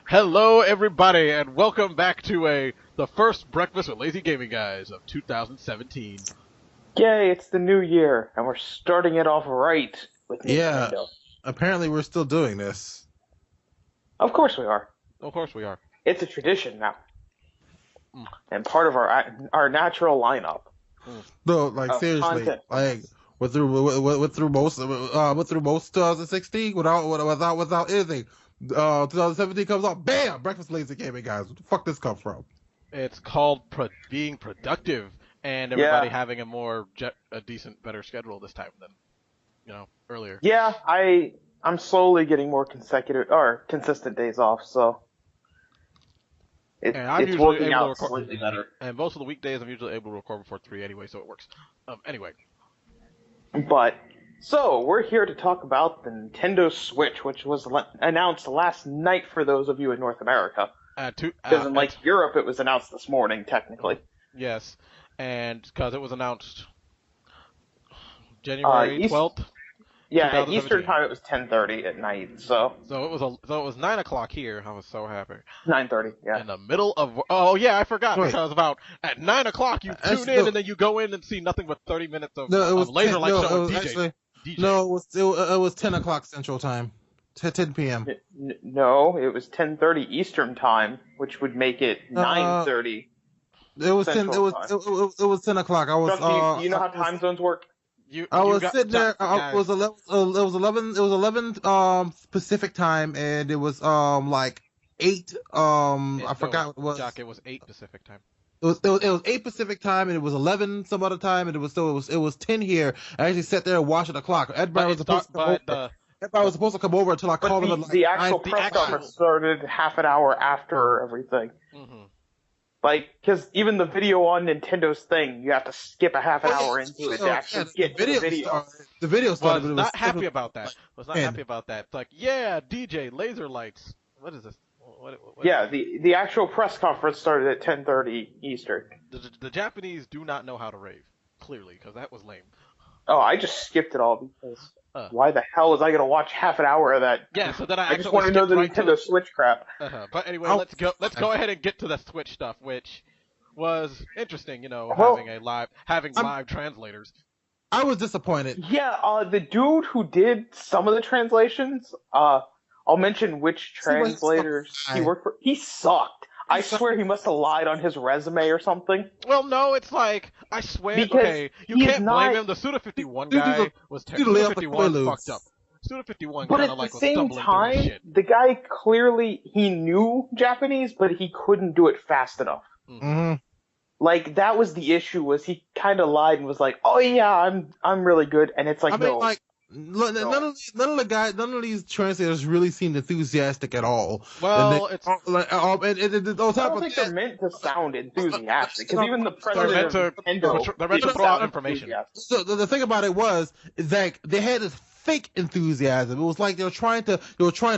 Hello, everybody, and welcome back to the first breakfast with Lazy Gaming Guys of 2017. Yay, it's the new year, and we're starting it off right with Yeah, Ninitendo. apparently we're still doing this. Of course we are. Of course we are. It's a tradition now, and part of our natural lineup. No, like seriously, content. like went through most 2016 without anything. 2017 comes out, bam! Breakfast Lazy Gaming Guys. Where the fuck this come from? It's called being productive, and everybody having a decent, better schedule this time than, earlier. Yeah, I'm slowly getting more consistent days off, so it's working out slightly better. And most of the weekdays I'm usually able to record before 3 anyway, so it works. Anyway. So we're here to talk about the Nintendo Switch, which was announced last night for those of you in North America. Because in Europe, it was announced this morning, technically. Yes, and because it was announced January 12th. Yeah, at Eastern time it was 10:30 at night. So it was 9 o'clock here. I was so happy. 9:30, yeah. In the middle of I forgot because at 9 o'clock you tune in and then you go in and see nothing but 30 minutes of laser light show with DJ. No, it was 10 o'clock Central Time. 10 p.m. No, it was 10:30 Eastern time, which would make it 9:30. It was 10. It was 10 o'clock. I was. Do you know how time zones work? I was sitting there. It was 11. It was 11 Pacific time, and it was like 8. I forgot what it was. Jock, it was 8 Pacific time. It was 8 Pacific time, and it was 11 some other time, and it was 10 here. I actually sat there and watched the clock. Everybody was supposed to come over until I called them. The actual press conference started half an hour after everything. Mm-hmm. Because even the video on Nintendo's thing, you have to skip a half an hour into it to actually get to the video. The video started. Was not happy about that. It's like, yeah, DJ, laser lights. What is this? What yeah, the actual press conference started at 10:30 Eastern. The Japanese do not know how to rave, clearly, because that was lame. Oh, I just skipped it all because why the hell was I going to watch half an hour of that? Yeah, so then I just want to know the Nintendo Switch crap. But anyway, let's go ahead and get to the Switch stuff, which was interesting. Having live translators. I was disappointed. Yeah, the dude who did some of the translations, I'll mention which translators he worked for. He sucked. I swear he must have lied on his resume or something. Well, no, it's like, I swear, because you can't blame him. The Suda51 guy was terrible. Suda51 fucked up. Suda51 kind of like was stumbling through his shit. But at the same time, the guy clearly, he knew Japanese, but he couldn't do it fast enough. Mm-hmm. Like, that was the issue, was he kind of lied and was like, oh yeah, I'm really good, and it's like, no. None of these translators really seemed enthusiastic at all. Well, I don't think they're meant to sound enthusiastic, because even the president of Nintendo, they're meant to throw out information. So the thing about it is like they had this fake enthusiasm. It was like they were trying to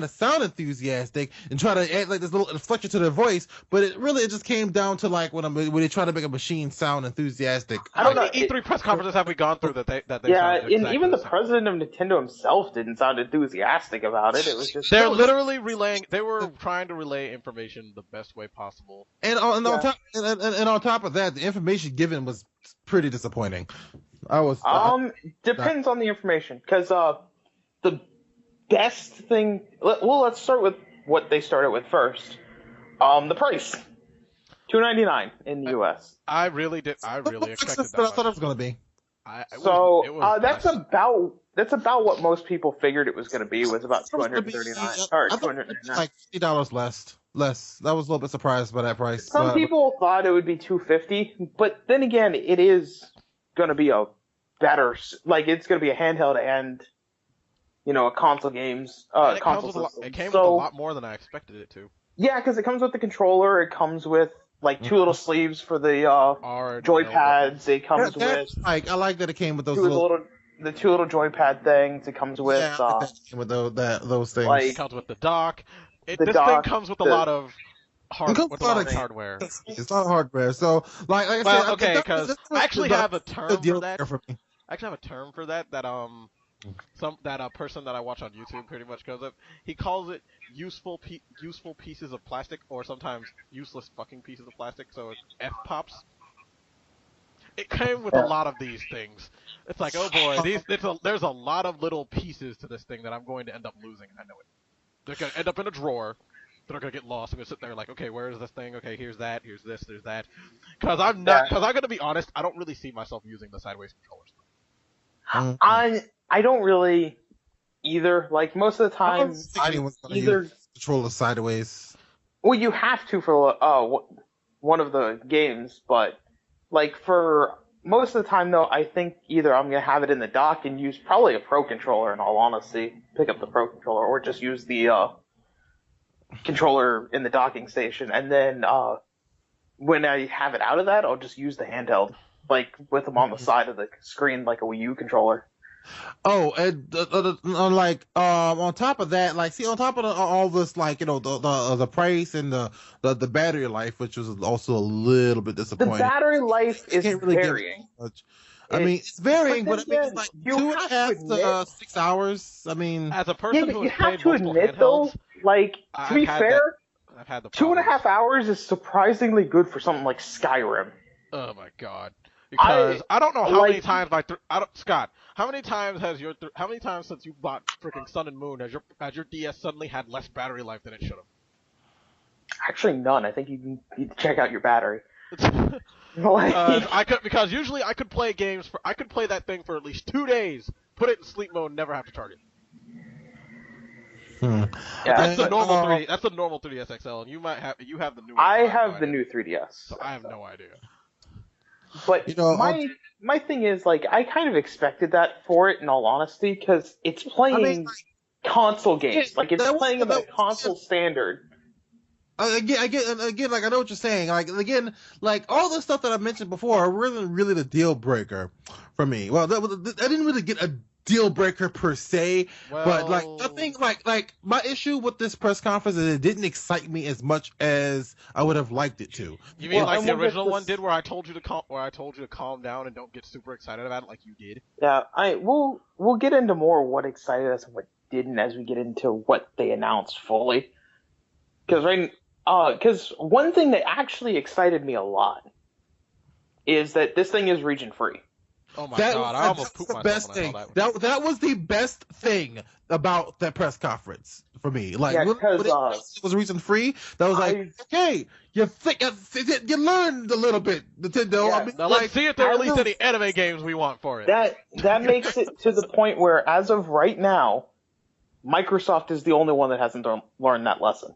sound enthusiastic and try to add like this little inflection to their voice, but it just came down to like when they try to make a machine sound enthusiastic. I don't know. E3 press conferences have we gone through that they yeah, and even the president of Nintendo himself didn't sound enthusiastic about it. It was just literally relaying. They were trying to relay information the best way possible. And on top of that, the information given was pretty disappointing. Depends on the information, because the best thing. Let's start with what they started with first. The price, $299 in the U.S. I really expected that. I thought it was going to be. That's about what most people figured it was going to be. Was about $239 or $299. Like $50 less. I was a little bit surprised by that price. Some people thought it would be $250, but then again, it is going to be a better, like it's going to be a handheld and a console games. It came with a lot more than I expected it to. Yeah, because it comes with the controller. It comes with like two little sleeves for the joypads. It comes with. I like that it came with those the two little joypad things. It comes with. With those things. Like, it comes with the dock. This thing comes with a lot of hardware. It's a lot of hardware. So, like I said, because I actually have a term for that. I actually have a term for that that person that I watch on YouTube pretty much goes up. He calls it useful pieces of plastic, or sometimes useless fucking pieces of plastic. So F pops. It came with a lot of these things. It's like, oh boy, there's a lot of little pieces to this thing that I'm going to end up losing. I know it. They're gonna end up in a drawer. They're gonna get lost. I'm gonna sit there like, okay, where is this thing? Okay, here's that. Here's this. There's that. Because I'm gonna be honest. I don't really see myself using the sideways controllers. I don't really either. Like most of the time, anyone's gonna use controller sideways. Well, you have to for one of the games, but like for most of the time though, I think either I'm gonna have it in the dock and use probably a Pro controller. In all honesty, pick up the Pro controller, or just use the controller in the docking station, and then when I have it out of that, I'll just use the handheld, like with them on the side of the screen, like a Wii U controller. Oh, and like on top of that, like see on top of all this, like the price and the battery life, which was also a little bit disappointing. The battery life is really varying. I mean, it's varying, but I mean, it's like 2.5 to 6 hours. I mean, as a person who has played multiple handhelds, though, like to be fair, I've had the 2.5 hours is surprisingly good for something like Skyrim. Oh my god. Because I don't know how many times Scott, how many times since you bought freaking Sun and Moon has your DS suddenly had less battery life than it should have? Actually, none. I think you need to check out your battery. Because usually I could play that thing for at least 2 days, put it in sleep mode, and never have to charge it. Yeah, that's the normal 3. That's the normal 3DS XL, and you have the new. I have the new 3DS, so I have no idea. But my thing is, like, I kind of expected that for it, in all honesty, because it's playing console games. Like, it's playing at a console standard. Again, like I know what you're saying. Like again, like all the stuff that I mentioned before wasn't really the deal breaker for me. Well, I didn't really get a deal breaker per se, but like I think like my issue with this press conference is it didn't excite me as much as I would have liked it to. You mean like the original one did, where I told you to calm down and don't get super excited about it, like you did? Yeah, we'll get into more what excited us and what didn't as we get into what they announced fully. Because one thing that actually excited me a lot is that this thing is region free. Oh my god! I almost pooped myself when I saw that. That was the best thing about that press conference for me. Like, yeah, because it was region free. That was like, okay, you learned a little bit, Nintendo. Yeah, I mean, now let's see if they release any anime games we want for it. That makes it to the point where, as of right now, Microsoft is the only one that hasn't learned that lesson.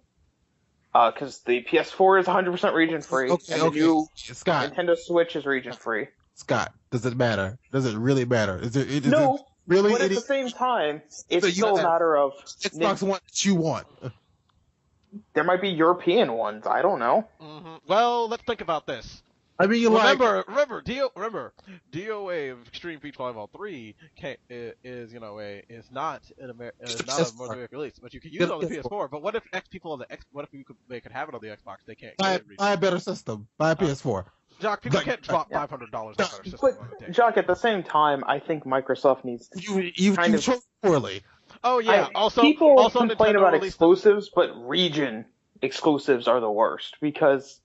Because the PS4 is 100% region free, and the new Nintendo Switch is region free. Scott, does it matter? Does it really matter? No, really? But at the same time, it's still a matter of Xbox One that you want. There might be European ones. I don't know. Mm-hmm. Well, let's think about this. I mean, remember, DOA of Extreme Beach Volleyball 3 is not a North American release, but you can use it on the PS4. But what if they could have it on the Xbox? They can't. Buy a better system. Buy a PS4. Jock, people can't drop $500 on a better system. But Jock, at the same time, I think Microsoft needs to you chose poorly. Oh yeah. People complain about exclusives, but region exclusives are the worst because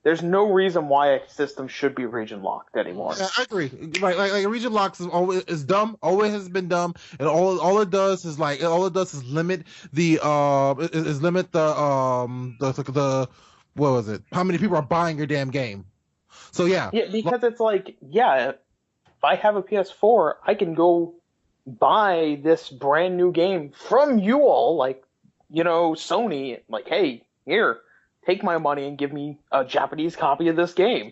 there's no reason why a system should be region locked anymore. Yeah, I agree. Like region locks is dumb. Always has been dumb, and all it does is limit the what was it? How many people are buying your damn game? So yeah. Yeah, because it's like, if I have a PS4, I can go buy this brand new game from you all, like, Sony, like, hey, here, take my money and give me a Japanese copy of this game.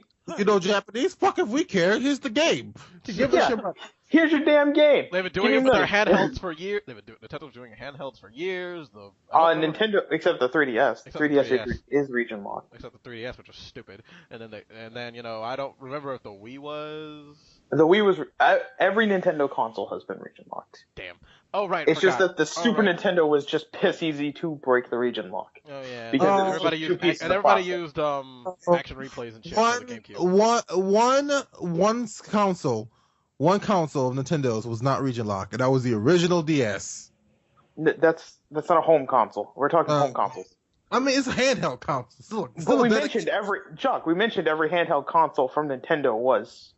Japanese? Fuck if we care. Here's the game. Give us your money. Here's your damn game. They've been doing it with their handhelds for years. Nintendo's doing handhelds for years. Nintendo, except the 3DS. 3DS is region locked. Except the 3DS, which was stupid. And then I don't remember if the Wii was. The Wii was. Every Nintendo console has been region locked. Damn. Oh right. It's just that the Super Nintendo was just piss easy to break the region lock. Oh yeah. Because everybody used action replays and shit for the GameCube. One console one console of Nintendo's was not region locked, and that was the original DS. That's not a home console. We're talking home consoles. I mean, it's a handheld console. Still But we mentioned every handheld console from Nintendo was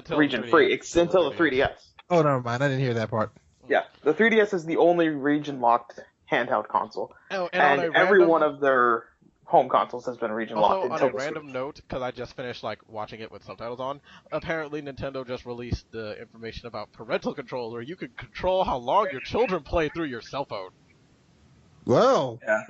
region free until the 3DS. Oh, never mind. I didn't hear that part. Yeah, the 3DS is the only region locked handheld console, and every one of their home consoles has been region locked. Also, on a random note, because I just finished watching it with subtitles on, apparently Nintendo just released the information about parental controls, where you can control how long your children play through your cell phone. Well, yeah.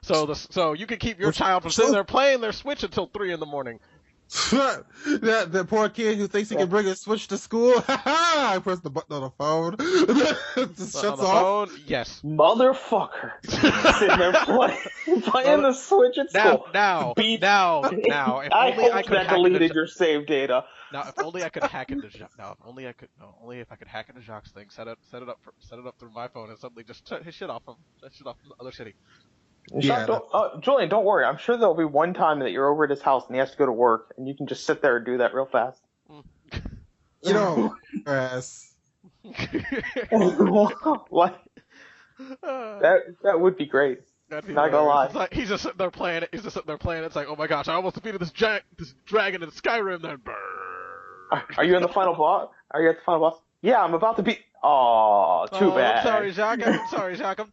So you can keep your child from sitting there playing their Switch until 3 in the morning. that poor kid who thinks he can bring a Switch to school. I press the button on the phone. It just shuts off. Phone, yes. Motherfucker. Sitting there playing the Switch at school. Now. If I hope that deleted your save data. Now, if only I could hack into only if I could hack into Jacques' thing, set it up through my phone, and suddenly just turn his shit off from the other city. Yeah. Julian, don't worry. I'm sure there'll be one time that you're over at his house and he has to go to work, and you can just sit there and do that real fast. You know, ass. What? That would be great. Not gonna lie. It's like he's just sitting there playing it. It's like, oh my gosh, I almost defeated this dragon in Skyrim. Then, are you in the final boss? Are you at the final boss? Yeah, I'm about to beat. Oh, too bad. I'm sorry, Jacques.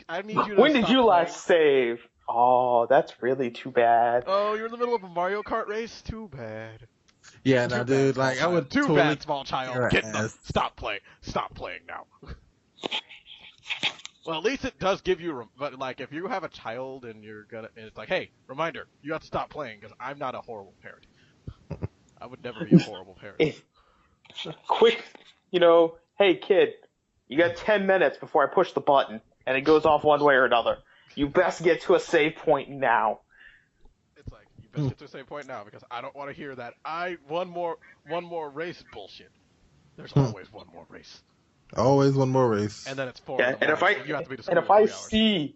I need you to. When did you last save? Oh, that's really too bad. Oh, you're in the middle of a Mario Kart race. Too bad. Yeah, no, dude. Like, I would. Too bad, small child. Get them. Stop playing now. Well, at least it does give you. But like, if you have a child and and it's like, hey, reminder, you have to stop playing because I'm not a horrible parent. I would never be a horrible parent. Quick, hey kid, you got 10 minutes before I push the button, and it goes off one way or another. You best get to a save point now. It's like, you best get to a save point now, because I don't want to hear that. One more race bullshit. There's always one more race. Always one more race. And then it's 4 Yeah, and if I see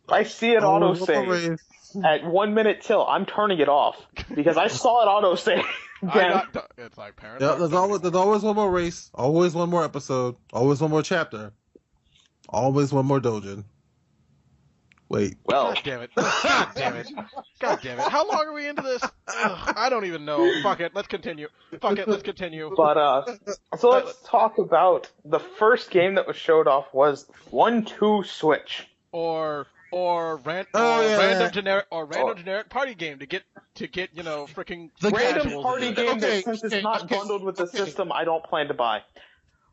it autosave at 1 minute till, I'm turning it off, because I saw it autosave. It's like parents. Yeah, there's always one more race, always one more episode, always one more chapter, always one more doujin. Wait. Well. God damn it. How long are we into this? Ugh, I don't even know. Fuck it. Let's continue. But, so let's talk about the first game that was showed off was 1-2 Switch. Or random generic party game to get freaking random party game that, since it's not bundled with the system, I don't plan to buy.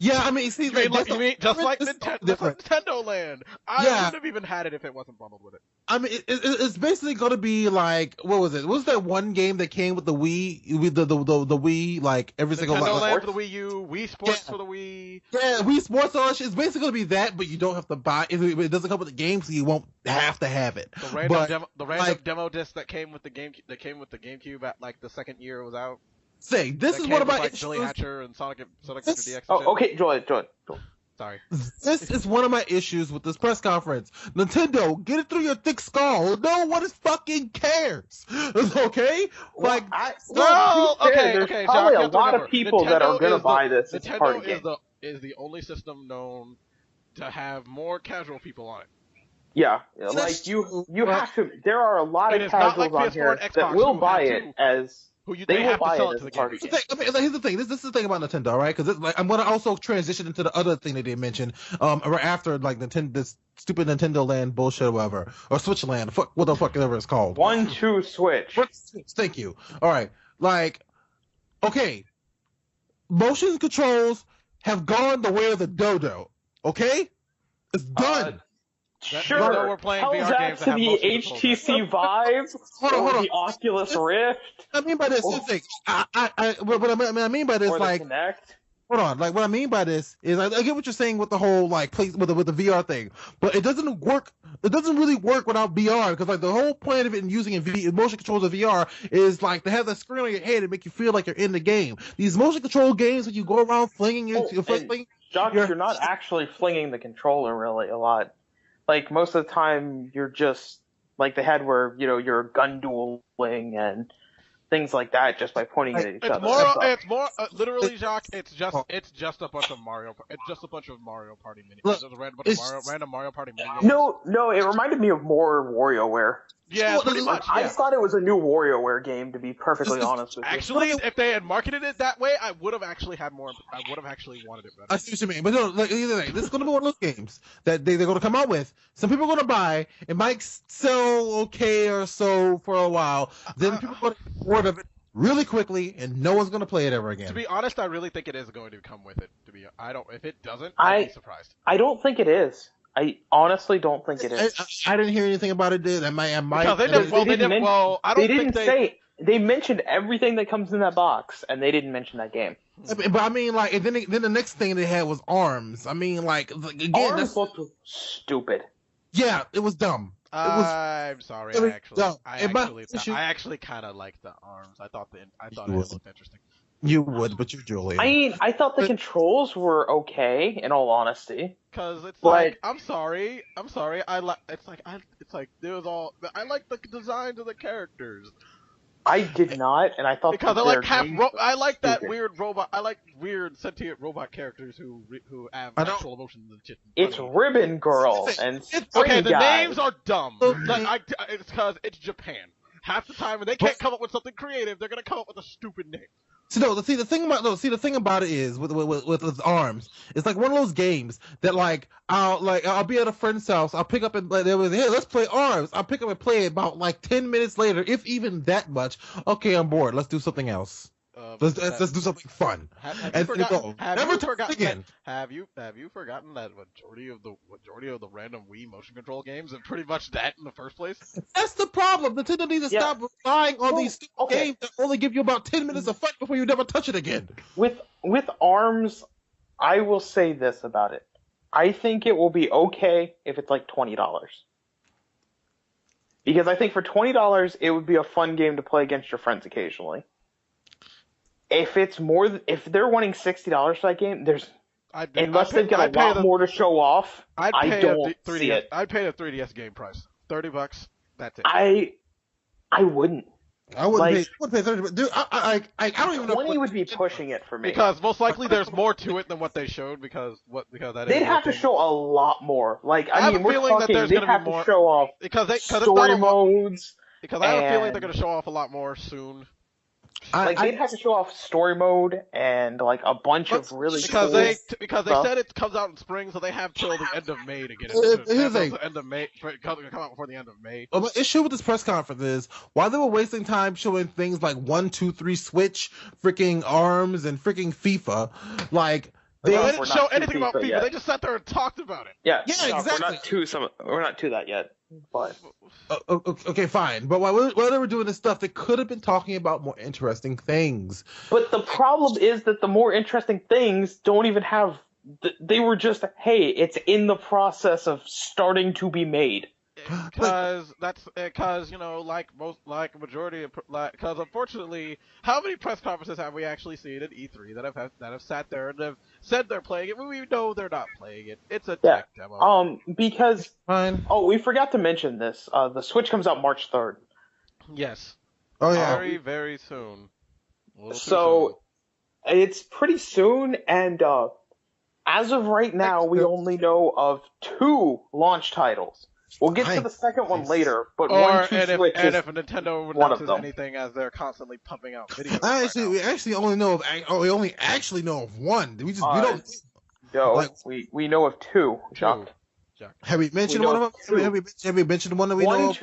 Yeah, I mean, see, you mean just like Nintendo Land. I wouldn't have even had it if it wasn't bundled with it. I mean, it's basically going to be like, what was it? What was that one game that came with the Wii, with the Wii, like every single Nintendo Land for the Wii U, Wii Sports for the Wii. Yeah, Wii Sports all that shit. It's basically going to be that, but you don't have to buy it. It doesn't come with the game, so you won't have to have it. The random demo disc that came with the GameCube at like the second year it was out. Say, this is one of my issues. Billy Hatcher and Sonic Adventure DX. Oh, okay, Joy. Sorry. This is one of my issues with this press conference. Nintendo, get it through your thick skull. No one fucking cares. Okay? There's okay. probably a lot of people that are going to buy this. It's a party game. Is the only system known to have more casual people on it. Yeah, like you have to. There are a lot of casuals on here that will buy it as. They will buy it as a party game. Here's the thing. This is the thing about Nintendo, right? Because I'm going to also transition into the other thing that they mentioned. Right after like this stupid Nintendo Land bullshit, or whatever, or Switch Land, what the fuck ever it's called. 1-2 Switch. Thank you. All right, like, okay, motion controls have gone the way of the dodo. Okay, it's done. Sure, we're playing tell VR that games to that the HTC Vive or the Oculus Rift. I mean by this, what I mean by this, or like, Kinect. Hold on, like what I mean by this is I get what you're saying with the whole like with the VR thing, but it doesn't work. It doesn't really work without VR, because like the whole point of it and using motion controls of VR is like to have the screen on your head and make you feel like you're in the game. These motion control games when you go around flinging Josh, you're not actually flinging the controller really a lot. Like, most of the time, you're just, like, they had where, you're gun dueling and things like that just by pointing it at each other. It's more, literally, Jacques. It's just a bunch of Mario. It's just a bunch of Mario Party mini. There's a random Mario Party mini games. No, it reminded me of more WarioWare. Yeah, pretty much. Yeah. I thought it was a new WarioWare game, to be perfectly honest with you. Actually, if they had marketed it that way, I would have actually had more. I would have actually wanted it better. I see what you mean, but no, like, either way, this is going to be one of those games that they're going to come out with. Some people are going to buy. It might sell okay or so for a while. Then people are going to get bored of it really quickly, and no one's going to play it ever again. To be honest, I really think it is going to come with it. If it doesn't, I'd be surprised. I don't think it is. I honestly don't think it is. I didn't hear anything about it. I might. They mentioned everything that comes in that box, and they didn't mention that game. But I mean, like, and then the next thing they had was ARMS. I mean, like, again, ARMS looked stupid. Yeah, it was dumb. I'm sorry. I actually kind of liked the ARMS. I thought it looked interesting. You would, but you're Julian. I mean, I thought the controls were okay, in all honesty. Cause it's like, I'm sorry. I like the designs of the characters. I did not, and I thought because I like that weird robot. I like weird sentient robot characters who have actual emotions and shit. It's Ribbon Girl and okay. The names are dumb. It's because it's Japan. Half the time when they can't come up with something creative, they're gonna come up with a stupid name. So the thing about it is with ARMS, it's like one of those games that I'll be at a friend's house, I'll pick up and hey, let's play ARMS. I'll pick up and play it about like 10 minutes later, if even that much. Okay, I'm bored. Let's do something else. Let's do something fun. Have you forgotten that majority of the random Wii motion control games are pretty much that in the first place? That's the problem. Nintendo needs to stop relying on these stupid games that only give you about 10 minutes of fun before you never touch it again. With ARMS, I will say this about it. I think it will be okay if it's like $20. Because I think for $20, it would be a fun game to play against your friends occasionally. If they're wanting $60 for that game, unless they've got a lot more to show off, I don't see it. I'd pay the 3DS game price, $30. That's it. I wouldn't. I wouldn't pay 30. Dude, I don't even know. 20 would be pushing it for me. Because most likely there's more to it than what they showed. Because they'd have to show a lot more. Like I have a feeling that there's going to be more. To show off story modes. Because I have a feeling they're going to show off a lot more soon. They'd have to show off story mode and like a bunch of really because they said it comes out in spring, so they have till the end of May to get it. Here's the thing. End of May, come out before the end of May. Well, the issue with this press conference is while they were wasting time showing things like 1, 2, 3 Switch, freaking ARMS, and freaking FIFA, like. They didn't show anything about FIFA. Yet. They just sat there and talked about it. Yeah, exactly. We're not to that yet. But okay, fine. But while they were doing this stuff, they could have been talking about more interesting things. But the problem is that the more interesting things don't even have. They were just, hey, it's in the process of starting to be made. Because unfortunately, how many press conferences have we actually seen at E3 that have sat there and have said they're playing it, but we know they're not playing it. It's a tech demo. Because fine. Oh, we forgot to mention this. The Switch comes out March 3rd. Yes. Oh yeah. Very, very soon. So it's pretty soon, and as of right now, we only know of 2 launch titles. We'll get to the second one later, but Switch and if Nintendo announces anything, as they're constantly pumping out videos. We only actually know of one. We don't. No, we know of 2. Jacques. Have we mentioned one of them? Have we mentioned one that we know of?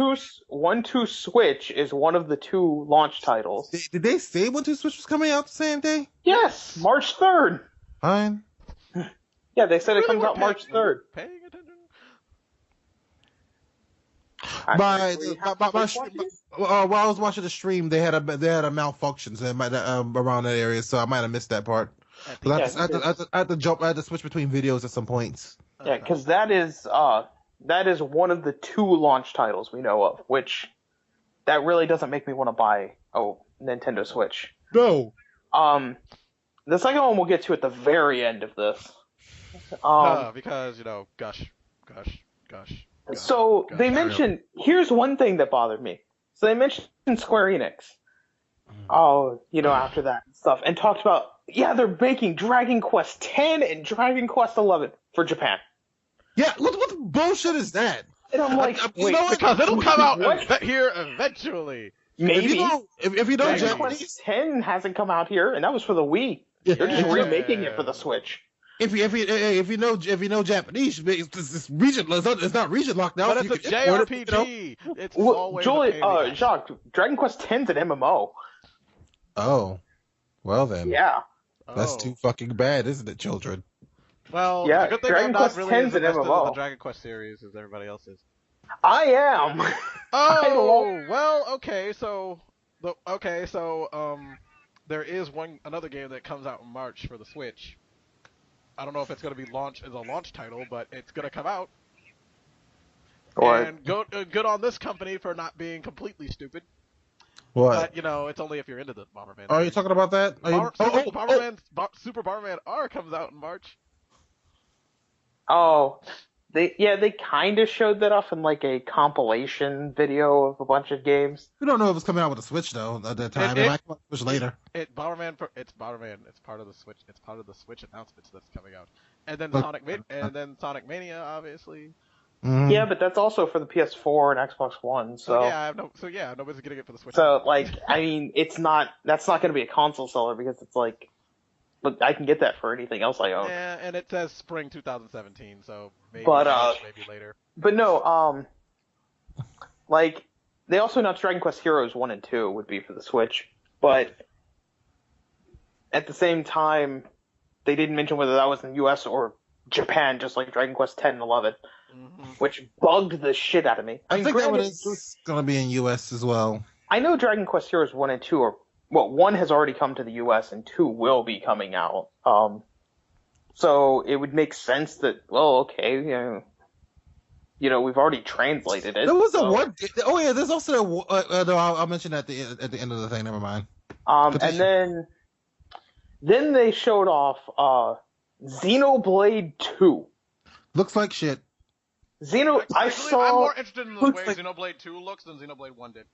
1, 2 Switch is one of the 2 launch titles. Did they say 1, 2 Switch was coming out the same day? Yes, March 3rd. Fine. Yeah, they said it comes out March 3rd. Paying attention. While I was watching the stream, they had a malfunction around that area, so I might have missed that part. I had to switch between videos at some points. Yeah, because that is one of the 2 launch titles we know of, which that really doesn't make me want to buy Nintendo Switch. No. The second one we'll get to at the very end of this. Because gush. So they mentioned, here's one thing that bothered me. So they mentioned Square Enix. Oh, after that and stuff, and talked about, yeah, they're making Dragon Quest X and Dragon Quest XI for Japan. Yeah, what bullshit is that? And I'm like, you wait, know what? Because it'll come out what? here eventually. Maybe. If you know Dragon Japanese, Quest X hasn't come out here, and that was for the Wii. Yeah. They're just Yeah. remaking it for the Switch. if you know Japanese, it's region. It's not region locked now. But it's a JRPG. It's always Julie, a pain in the ass. Jacques, Dragon Quest X's an MMO. Oh, well then. Yeah. That's Oh. too fucking bad, isn't it, children? Well, Yeah, the good thing Dragon I'm not Quest really X's as an invested in MMO. the Dragon Quest series as everybody else is. I am. Oh, well, okay, so there is another game that comes out in March for the Switch. I don't know if it's going to be launched as a launch title, but it's going to come out. What? And good on this company for not being completely stupid. What? But it's only if you're into the Bomberman. Are you talking about that? Super Bomberman R comes out in March. Oh, they kind of showed that off in like a compilation video of a bunch of games. We don't know if it's coming out with a Switch though at that time. It might come out with Switch later. It's Bomberman. It's part of the Switch. It's part of the Switch announcements that's coming out. And then Sonic Mania, obviously. Mhm. Yeah, but that's also for the PS4 and Xbox One. So nobody's getting it for the Switch. So like, I mean, that's not going to be a console seller because it's like, look, I can get that for anything else I own. Yeah, and it says spring 2017, so maybe later. But no, like they also announced Dragon Quest Heroes 1 and 2 would be for the Switch, but at the same time, they didn't mention whether that was in the US or Japan, just like Dragon Quest 10 and 11, which bugged the shit out of me. I think that one is going to be in US as well. I know Dragon Quest Heroes 1 and 2 1 has already come to the US and 2 will be coming out. So it would make sense that, well, okay, we've already translated it. There was a one. Oh yeah, there's also no. I'll mention that at the end of the thing. Never mind. And then they showed off Xenoblade 2. Looks like shit. I'm more interested in the way Xenoblade 2 looks than Xenoblade 1 did.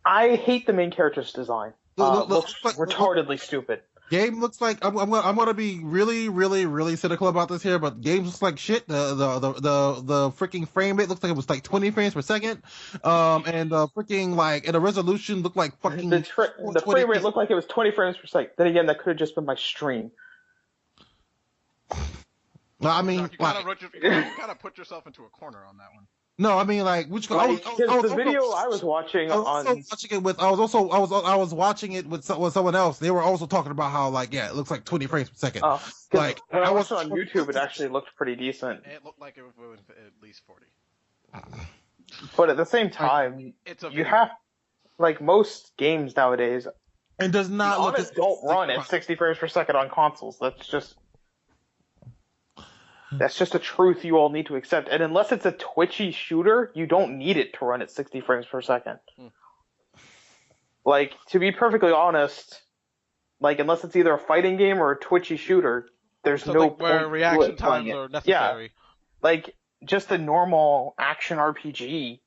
I hate the main character's design. Looks retardedly stupid. Game looks like I'm gonna be really, really, really cynical about this here, but game looks like shit. The freaking frame rate looks like it was like 20 frames per second, and the freaking and the resolution looked like fucking. The frame rate looked like it was 20 frames per second. Then again, that could have just been my stream. No, I mean, you kind of put yourself into a corner on that one. No, I mean the video I was watching I was watching it with someone else. They were also talking about how it looks like 20 frames per second. When I watched it on YouTube, it actually looked pretty decent. It looked like it was at least 40. But at the same time, you have most games nowadays. It does not don't run at 60 frames per second on consoles. That's just a truth you all need to accept. And unless it's a twitchy shooter, you don't need it to run at 60 frames per second. To be perfectly honest, unless it's either a fighting game or a twitchy shooter, there's no point where reaction times are necessary. Yeah. Just a normal action RPG,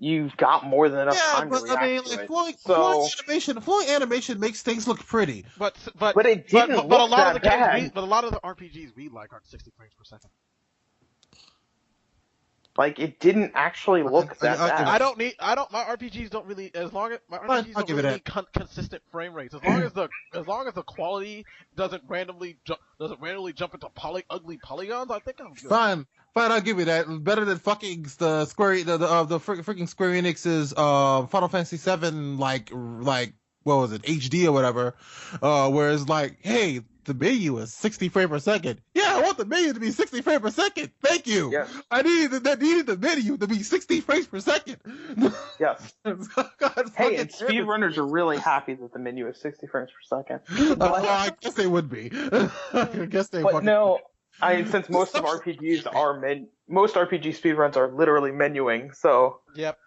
you've got more than enough time to react to it. Flowing animation makes things look pretty. But it didn't look that bad. But a lot of the RPGs we like aren't 60 frames per second. It didn't actually look that bad. My RPGs don't really, need consistent frame rates. As long as the quality doesn't randomly jump into ugly polygons, I think I'm good. Fine, I'll give you that. Better than fucking the freaking Square Enix's Final Fantasy VII what was it, HD or whatever, whereas hey, the menu is 60 frames per second. Yeah, I want the menu to be 60 frames per second. Thank you. Yes. I needed the menu to be 60 frames per second. Yes. Hey, and speedrunners are really happy that the menu is 60 frames per second. I guess they would be. I guess they would. But no, since most of RPGs most RPG speedruns are literally menuing, so. Yep.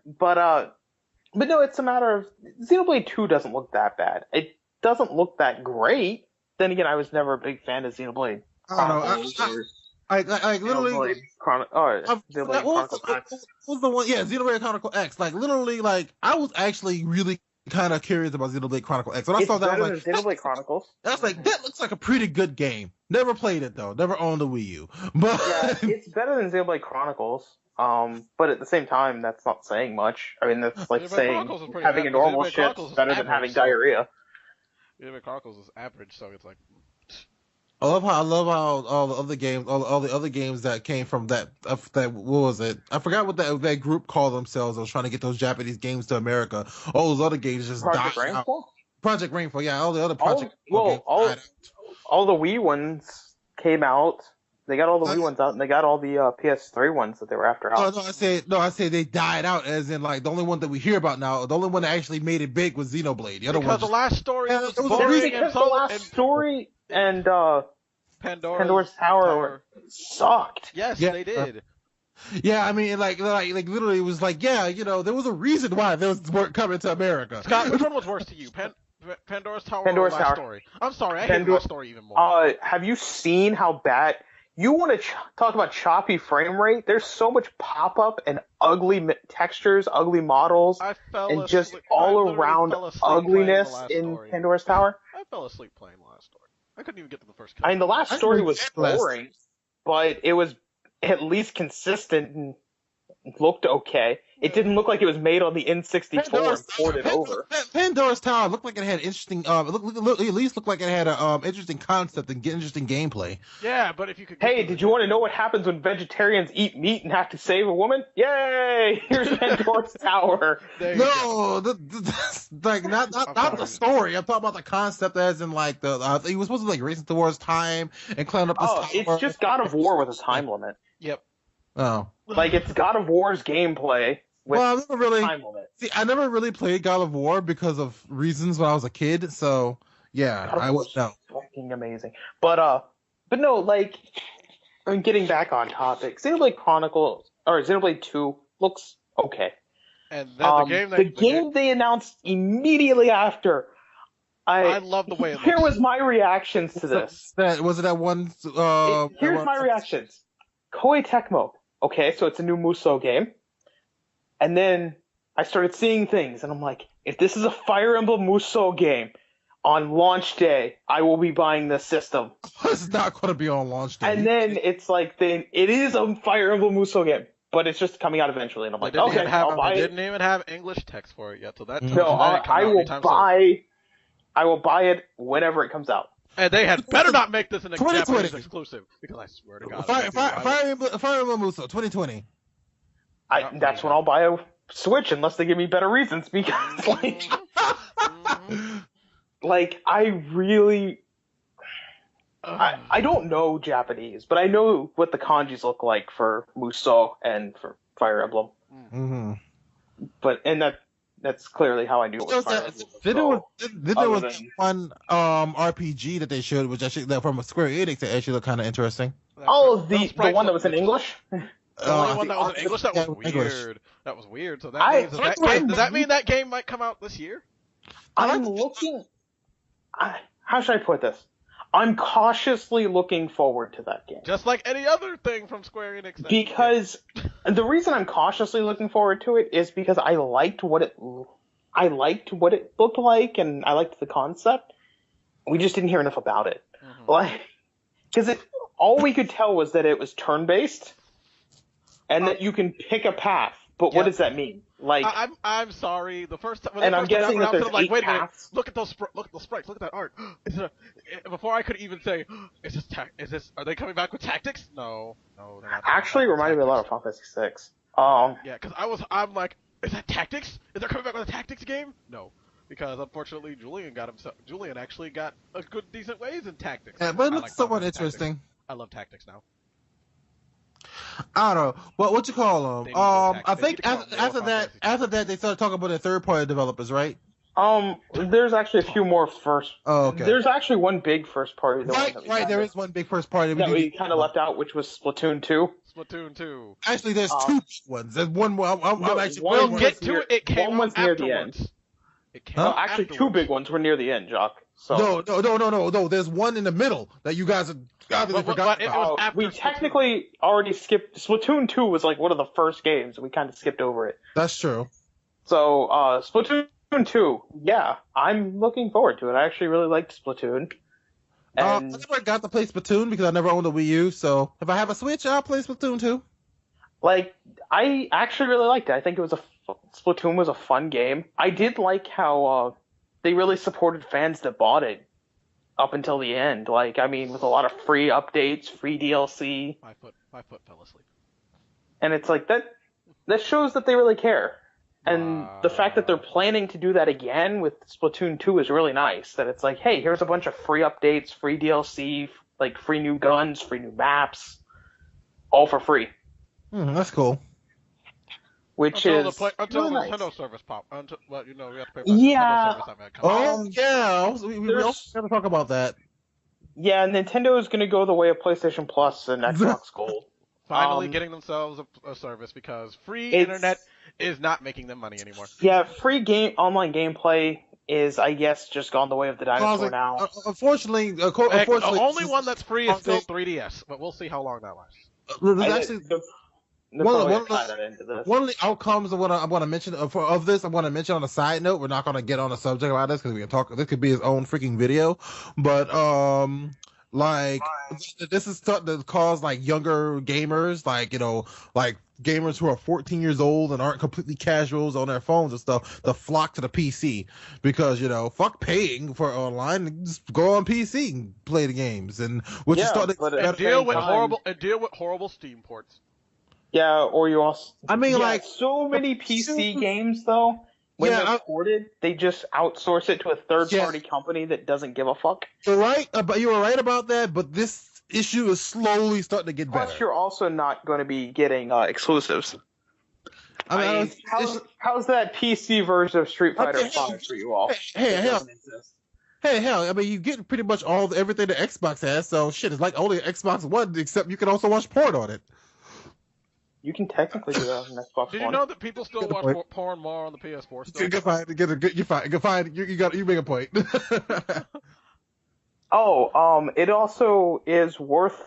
But no, it's a matter of Xenoblade 2 doesn't look that bad. It doesn't look that great. Then again, I was never a big fan of Xenoblade. Literally. Xenoblade Chronicles X. What was the one? Yeah, Xenoblade Chronicle X. Literally, I was actually really kind of curious about Xenoblade Chronicle X. When I It's saw that, I better was than like, Xenoblade Chronicles. that looks like a pretty good game. Never played it though. Never owned a Wii U. But Yeah, it's better than Xenoblade Chronicles. But at the same time, that's not saying much. I mean, that's like Xenoblade saying Chronicles is pretty having a normal Xenoblade shit's Chronicles is better than average, having so- diarrhea. Xenoblade Chronicles is average, so it's like. I love how all the other games that came from that what was it? I forgot what that group called themselves. I was trying to get those Japanese games to America. All those other games just Project died out. Rainfall? Project Rainfall, yeah. All the other Project Rainfall games died out. All the Wii ones came out. They got all the Wii ones out, and they got all the PS3 ones that they were after out. I say they died out, as in like the only one that we hear about now. The only one that actually made it big was Xenoblade. The other Because the last story was boring and the last story and Pandora's Tower sucked. Yes, Yeah. they did. Yeah, I mean, like literally, it was like, yeah, there was a reason why those weren't coming to America. Scott, which one was worse to you? Pandora's Tower Pandora's or Last Tower. Story? I'm sorry, I hate Last Story even more. Have you seen how bad? You want to talk about choppy frame rate? There's so much pop-up and ugly textures, ugly models, and just all around ugliness in Pandora's Tower. I fell asleep playing Last Story. I couldn't even get to the first. I mean, the last story was boring, but it was at least consistent and looked okay. It didn't look like it was made on the N64 and ported over. Pandora's Tower looked like it had interesting. At least looked like it had a interesting concept and interesting gameplay. Yeah, but if you could. Hey, did you want to know what happens when vegetarians eat meat and have to save a woman? Yay! Here's Pandora's Tower. No, like not the story. I'm talking about the concept, as in like he was supposed to like racing towards time and climbing up this tower. It's just God of War with a time limit. Yep. Oh. Like it's God of War's gameplay. Well, I never really played God of War because of reasons when I was a kid. So yeah, I was fucking amazing. But no, like, I mean, getting back on topic, Xenoblade Chronicles or Xenoblade 2 looks okay. And then the game they announced immediately after. I love the way it looks. Here was my reactions to this. Was it that one? Here's my reactions. Koei Tecmo. Okay, so it's a new Musou game. And then I started seeing things, and I'm like, if this is a Fire Emblem Musou game, on launch day, I will be buying this system. It's not going to be on launch day. And then it's like, it is a Fire Emblem Musou game, but it's just coming out eventually. And I'm like, okay, I'll buy it. They didn't even have English text for it yet, so that. No, I will buy it whenever it comes out. And they had better not make this an Japanese exclusive, because I swear to God. Fire Emblem Musou 2020. That's when I'll buy a Switch, unless they give me better reasons, because like I really, I don't know Japanese, but I know what the kanjis look like for Musou and for Fire Emblem. Mm-hmm. That's clearly how I knew it was Fire Emblem. There was one RPG that they showed, which actually from Square Enix, that actually looked kind of interesting. The one that was in English. The only one that was in English? That was weird. English. That was weird. So does that mean that game might come out this year? I'm looking. How should I put this? I'm cautiously looking forward to that game. Just like any other thing from Square Enix. Because the reason I'm cautiously looking forward to it is because I liked what it looked like, and I liked the concept. We just didn't hear enough about it. Mm-hmm. Because all we could tell was that it was turn-based. And that you can pick a path, but what does that mean? Like, I'm sorry. The first time, and I'm guessing that there's like, wait a minute, paths. look at those sprites, look at that art. Before I could even say, are they coming back with tactics? No, they're not. Actually, it reminded me a lot of Final Fantasy VI. Yeah, because I'm like, is that tactics? Is they coming back with a tactics game? No, because unfortunately Julian actually got a good decent ways in tactics. Yeah, but it looks somewhat interesting. Tactics. I love tactics now. I don't know. What you call them? I think after that they started talking about the third-party developers, right? There's actually a few more first. Oh, okay. There's actually one big first party. Right. There is one big first party that we kind of left out, which was Splatoon 2. Splatoon 2. Actually, there's two big ones. There's one more. I'm actually. We'll get to it. It came one was near the end. Actually, two big ones were near the end, Jock. So. No. There's one in the middle that you guys forgot about. We technically already skipped. Splatoon 2 was like one of the first games. We kind of skipped over it. That's true. So, Splatoon Splatoon 2, yeah, I'm looking forward to it. I actually really liked Splatoon. I And never got to play Splatoon because I never owned a Wii U. So if I have a Switch, I'll play Splatoon 2. like, I actually really liked it. I think Splatoon was a fun game. I did like how they really supported fans that bought it up until the end. Like, I mean, with a lot of free updates, free DLC, My foot fell asleep. and it's like that shows that they really care. And the fact that they're planning to do that again with Splatoon 2 is really nice. That it's like, hey, here's a bunch of free updates, free DLC, like free new guns, free new maps, all for free. That's cool. Which until is the really nice. Nintendo service pop. Well, we have to pay for Yeah. Nintendo service that comes. Yeah. We also got to talk about that. Yeah, Nintendo is going to go the way of PlayStation Plus and Xbox Gold. Finally getting themselves a service because free internet is not making them money anymore. Yeah, free online gameplay is, I guess, just gone the way of the dinosaur now. Unfortunately, The only one that's free is still 3DS, but we'll see how long that lasts. One of the outcomes of what I want to mention of this, I want to mention on a side note. We're not going to get on a subject about this because we can talk. This could be his own freaking video, but this is starting to cause like younger gamers, like gamers who are 14 years old and aren't completely casuals on their phones and stuff, to flock to the PC because fuck paying for online, just go on PC and play the games, and which is starting to deal with horrible Steam ports. Yeah, or you also. I mean, like so many PC games though. When they're ported, they just outsource it to a third-party company that doesn't give a fuck. You're right, but you were right about that. But this issue is slowly starting to get better. Plus, you're also not going to be getting exclusives. I mean, how's that PC version of Street Fighter 5 for you all? Hell, I mean, you get pretty much everything that Xbox has. So shit, it's like only Xbox One, except you can also watch porn on it. You can technically do that on Xbox One. Did you know that people still watch porn more on the PS4 still? You make a point. It also is worth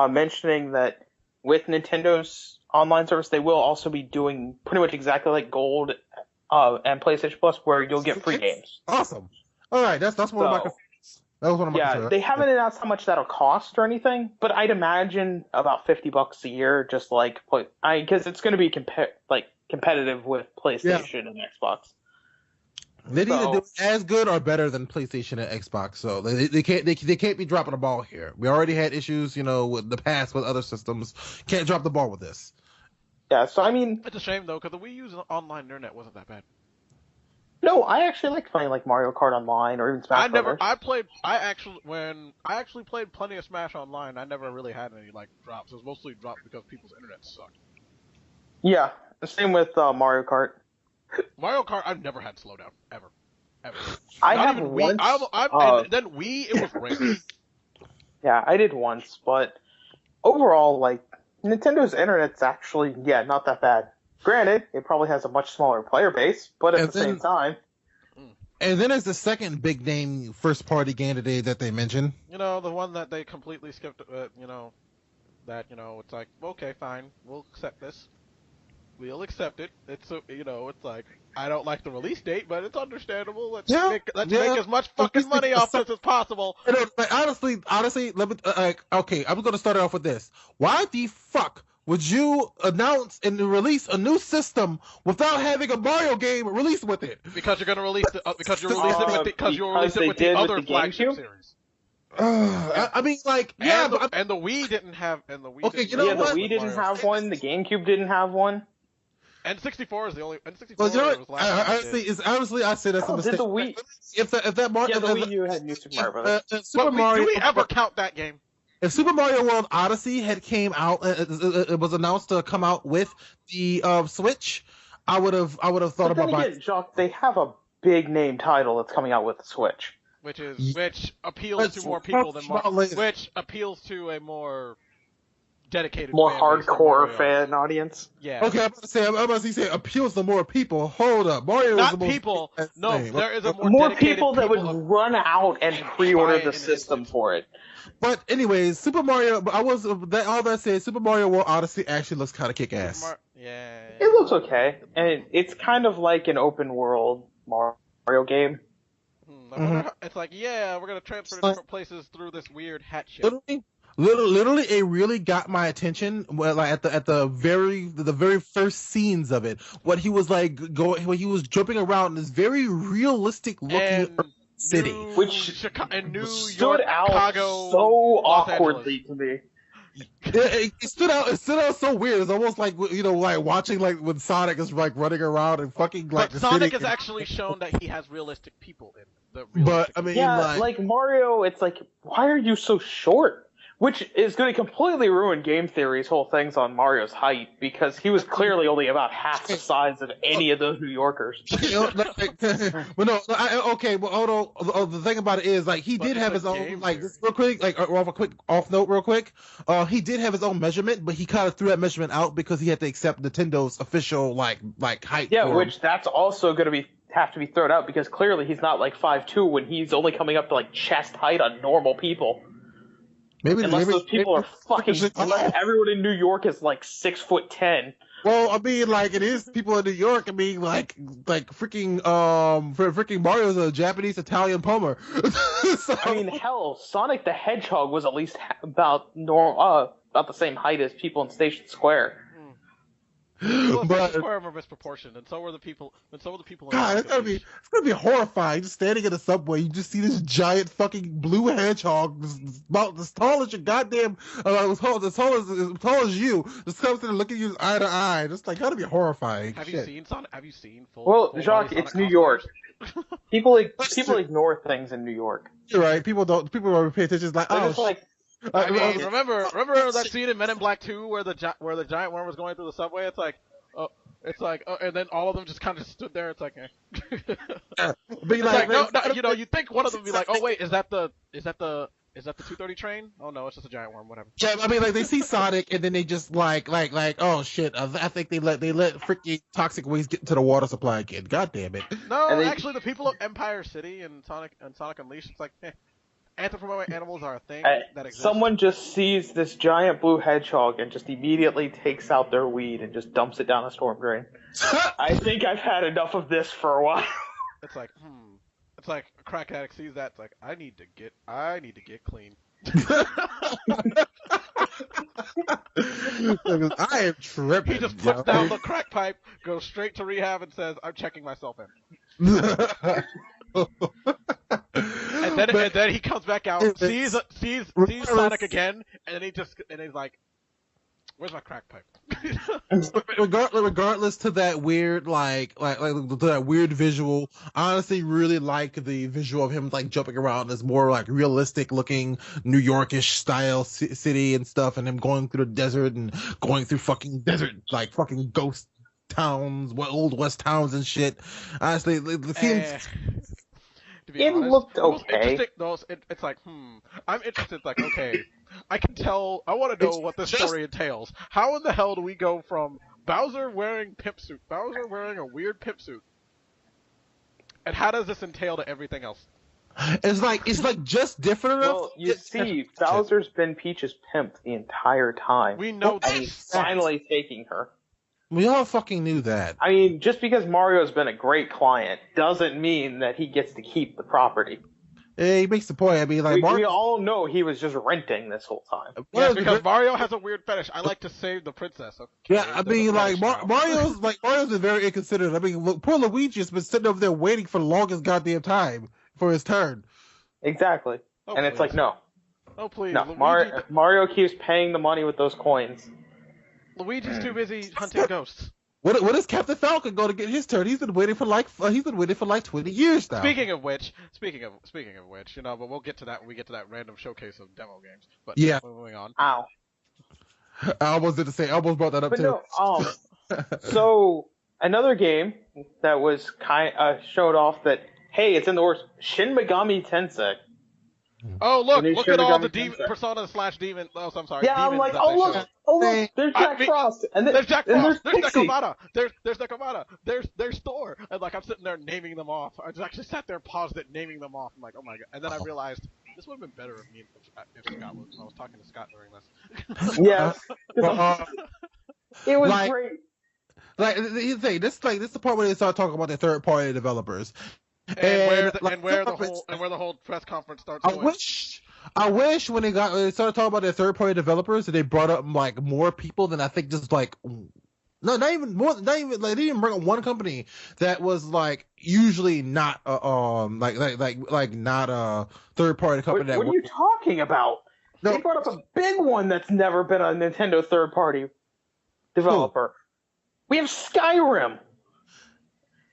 mentioning that with Nintendo's online service, they will also be doing pretty much exactly like Gold and PlayStation Plus, where you'll get free games. Awesome. All right, that's one of my concerns. That was one of my concerns. They haven't announced how much that'll cost or anything, but I'd imagine about $50 a year, just like because it's going to be competitive with PlayStation and Xbox. They need to do as good or better than PlayStation and Xbox, so they can't be dropping the ball here. We already had issues, with the past with other systems. Can't drop the ball with this. Yeah, so I mean, it's a shame though, because the Wii U's online internet wasn't that bad. No, I actually liked playing like Mario Kart Online or even Smash Brothers. When I actually played plenty of Smash Online, I never really had any like drops. It was mostly drops because people's internet sucked. Yeah, the same with Mario Kart. Mario Kart, I've never had slowdown ever. I have once. And then Wii, it was rare. Yeah, I did once, but overall, like Nintendo's internet's actually not that bad. Granted, it probably has a much smaller player base, but at the same time. And then there's the second big name first party game today that they mentioned. The one that they completely skipped. It's like, okay, fine, we'll accept this. We'll accept it. It's it's like, I don't like the release date, but it's understandable. Let's make as much fucking money off this as possible. Honestly, let me. Okay, I'm gonna start it off with this. Why the fuck would you announce and release a new system without having a Mario game released with it? Because you're gonna release you'll release it with the other flagship series. I mean, like, and the Wii didn't have, the Wii didn't have one. The GameCube didn't have one. And 64 is the only. And 64 was honestly, I say that's a mistake. Did the Wii? If that Mario, the Wii U had New Super Mario Brothers. Do we ever count that game? If Super Mario World Odyssey had came out, it was announced to come out with the Switch, I would have thought about buying. Jacques, they have a big name title that's coming out with the Switch, which appeals to more people than which appeals to a more dedicated, more hardcore fan audience. Yeah. Okay, I'm about to say appeals to more people. Hold up, Mario not is the people. No, there is a more people that would run out and pre-order the system for it. But anyways, Super Mario. All that said, Super Mario World Odyssey actually looks kind of kick-ass. Yeah. It looks okay, and it's kind of like an open world Mario game. I wonder how, it's like, yeah, we're gonna transfer to So, different places through this weird hat shit. literally, it really got my attention. Well, like at the very first scenes of it, what he was like going, when he was jumping around in this very realistic looking And city. Which New stood York, out Chicago, so Los awkwardly Angeles. to me. It stood out. It stood out so weird. It's almost like, you know, like watching like when Sonic is like running around and fucking like But the Sonic city. has actually shown that he has realistic people in the But realistic. I mean, Yeah, like, like Mario, it's like, why are you so short? Which is going to completely ruin game theory's whole things on Mario's height, because he was clearly only about half the size of any of those New Yorkers. but no, okay. Well, although the thing about it is, like, he But did it's have a his own, game like, theory. just real quick, like, off a quick off note, real quick. He did have his own measurement, but he kind of threw that measurement out because he had to accept Nintendo's official like height. Yeah, for which that's also going to have to be thrown out, because clearly he's not like 5'2" when he's only coming up to like chest height on normal people. Unless those people are fucking. Unless everyone in New York is like 6'10". Well, I mean, like, it is people in New York. I mean, like freaking freaking Mario's a Japanese Italian plumber. So, I mean, hell, Sonic the Hedgehog was at least about about the same height as people in Station Square. Well, but Square were misproportioned, and so were the people. And so were the people. God, it's gonna be horrifying. Just standing in a subway, you just see this giant fucking blue hedgehog, about as tall as your goddamn, as tall as you, just comes in and looking at you eye to eye. Just like, gotta be horrifying. Have Shit. you seen Sonic? Have you seen full? Well, full Jacques, body it's Sonic New York. cosplayers? People ignore things in New York. You're right. People don't pay attention. It's like, They're oh, just like, I mean, remember that scene in Men in Black 2 where the giant worm was going through the subway? It's like, and then all of them just kind of stood there. It's like, no, you think one of them would be like, oh wait, is that the 230 train? Oh no, it's just a giant worm. Whatever. yeah, I mean, like, they see Sonic and then they just like, oh shit, I think they let freaking toxic waste get into the water supply again. God damn it. No, And they- actually, the people of Empire City and Sonic Unleashed, it's like, anthropomorphic animals are a thing that exists. someone just sees this giant blue hedgehog and just immediately takes out their weed and just dumps it down a storm drain. I think I've had enough of this for a while. It's like, It's like a crack addict sees that. It's like, I need to get clean. I am tripping. He just puts down the crack pipe, goes straight to rehab, and says, "I'm checking myself in." And then he comes back out, sees Sonic again, and he's like, "Where's my crack pipe?" regardless to that weird like to that weird visual, I honestly really like the visual of him like jumping around this more like realistic looking New Yorkish style city and stuff, and him going through the desert and going through fucking desert like fucking ghost towns, old west towns and shit. Honestly, it seems. To be It honest, looked the most okay. interesting, it's like, I'm interested. Like, okay, I can tell. I want to know what this story entails. How in the hell do we go from Bowser wearing a weird pimp suit, and how does this entail to everything else? It's like just different enough. Well, you see, Bowser's been Peach's pimp the entire time. We know and he's finally taking her. We all fucking knew that. I mean, just because Mario's been a great client doesn't mean that he gets to keep the property. Yeah, he makes the point. I mean, like, we all know he was just renting this whole time. Yes, because Mario has a weird fetish. I like to save the princess. Okay, yeah, I mean, like Mario's been very inconsiderate. I mean, look, poor Luigi's been sitting over there waiting for the longest goddamn time for his turn. Exactly, and it's like, no. Oh please, no. Mario keeps paying the money with those coins. Luigi's too busy hunting ghosts. What is Captain Falcon going to get his turn? He's been waiting for like 20 years now. Speaking of which, you know, but we'll get to that when we get to that random showcase of demo games. But yeah, moving on. Ow. I almost brought that up but too. No, so another game that was showed off that, hey, it's in the works. Shin Megami Tensei. Oh look at all the Persona / Demon. Oh, I'm sorry. Yeah, I'm like, oh look, there's Jack Frost, and there's Jack Frost, there's Pixie. Nekomata, there's Nekomata, there's Thor, and like I'm sitting there naming them off. I just actually sat there, paused it, naming them off. I'm like, oh my god, and then I realized this would have been better if Scott was. I was talking to Scott during this. Yes, it was like, great. like here's the thing. This is the part where they start talking about the third party developers. And where like, the whole press conference starts I going. wish when they started talking about their third party developers that they brought up like more people than I think just like no, not even more, not even like they didn't bring up one company that was like usually not not a third party company. What are you talking about? No. They brought up a big one that's never been a Nintendo third party developer. We have Skyrim.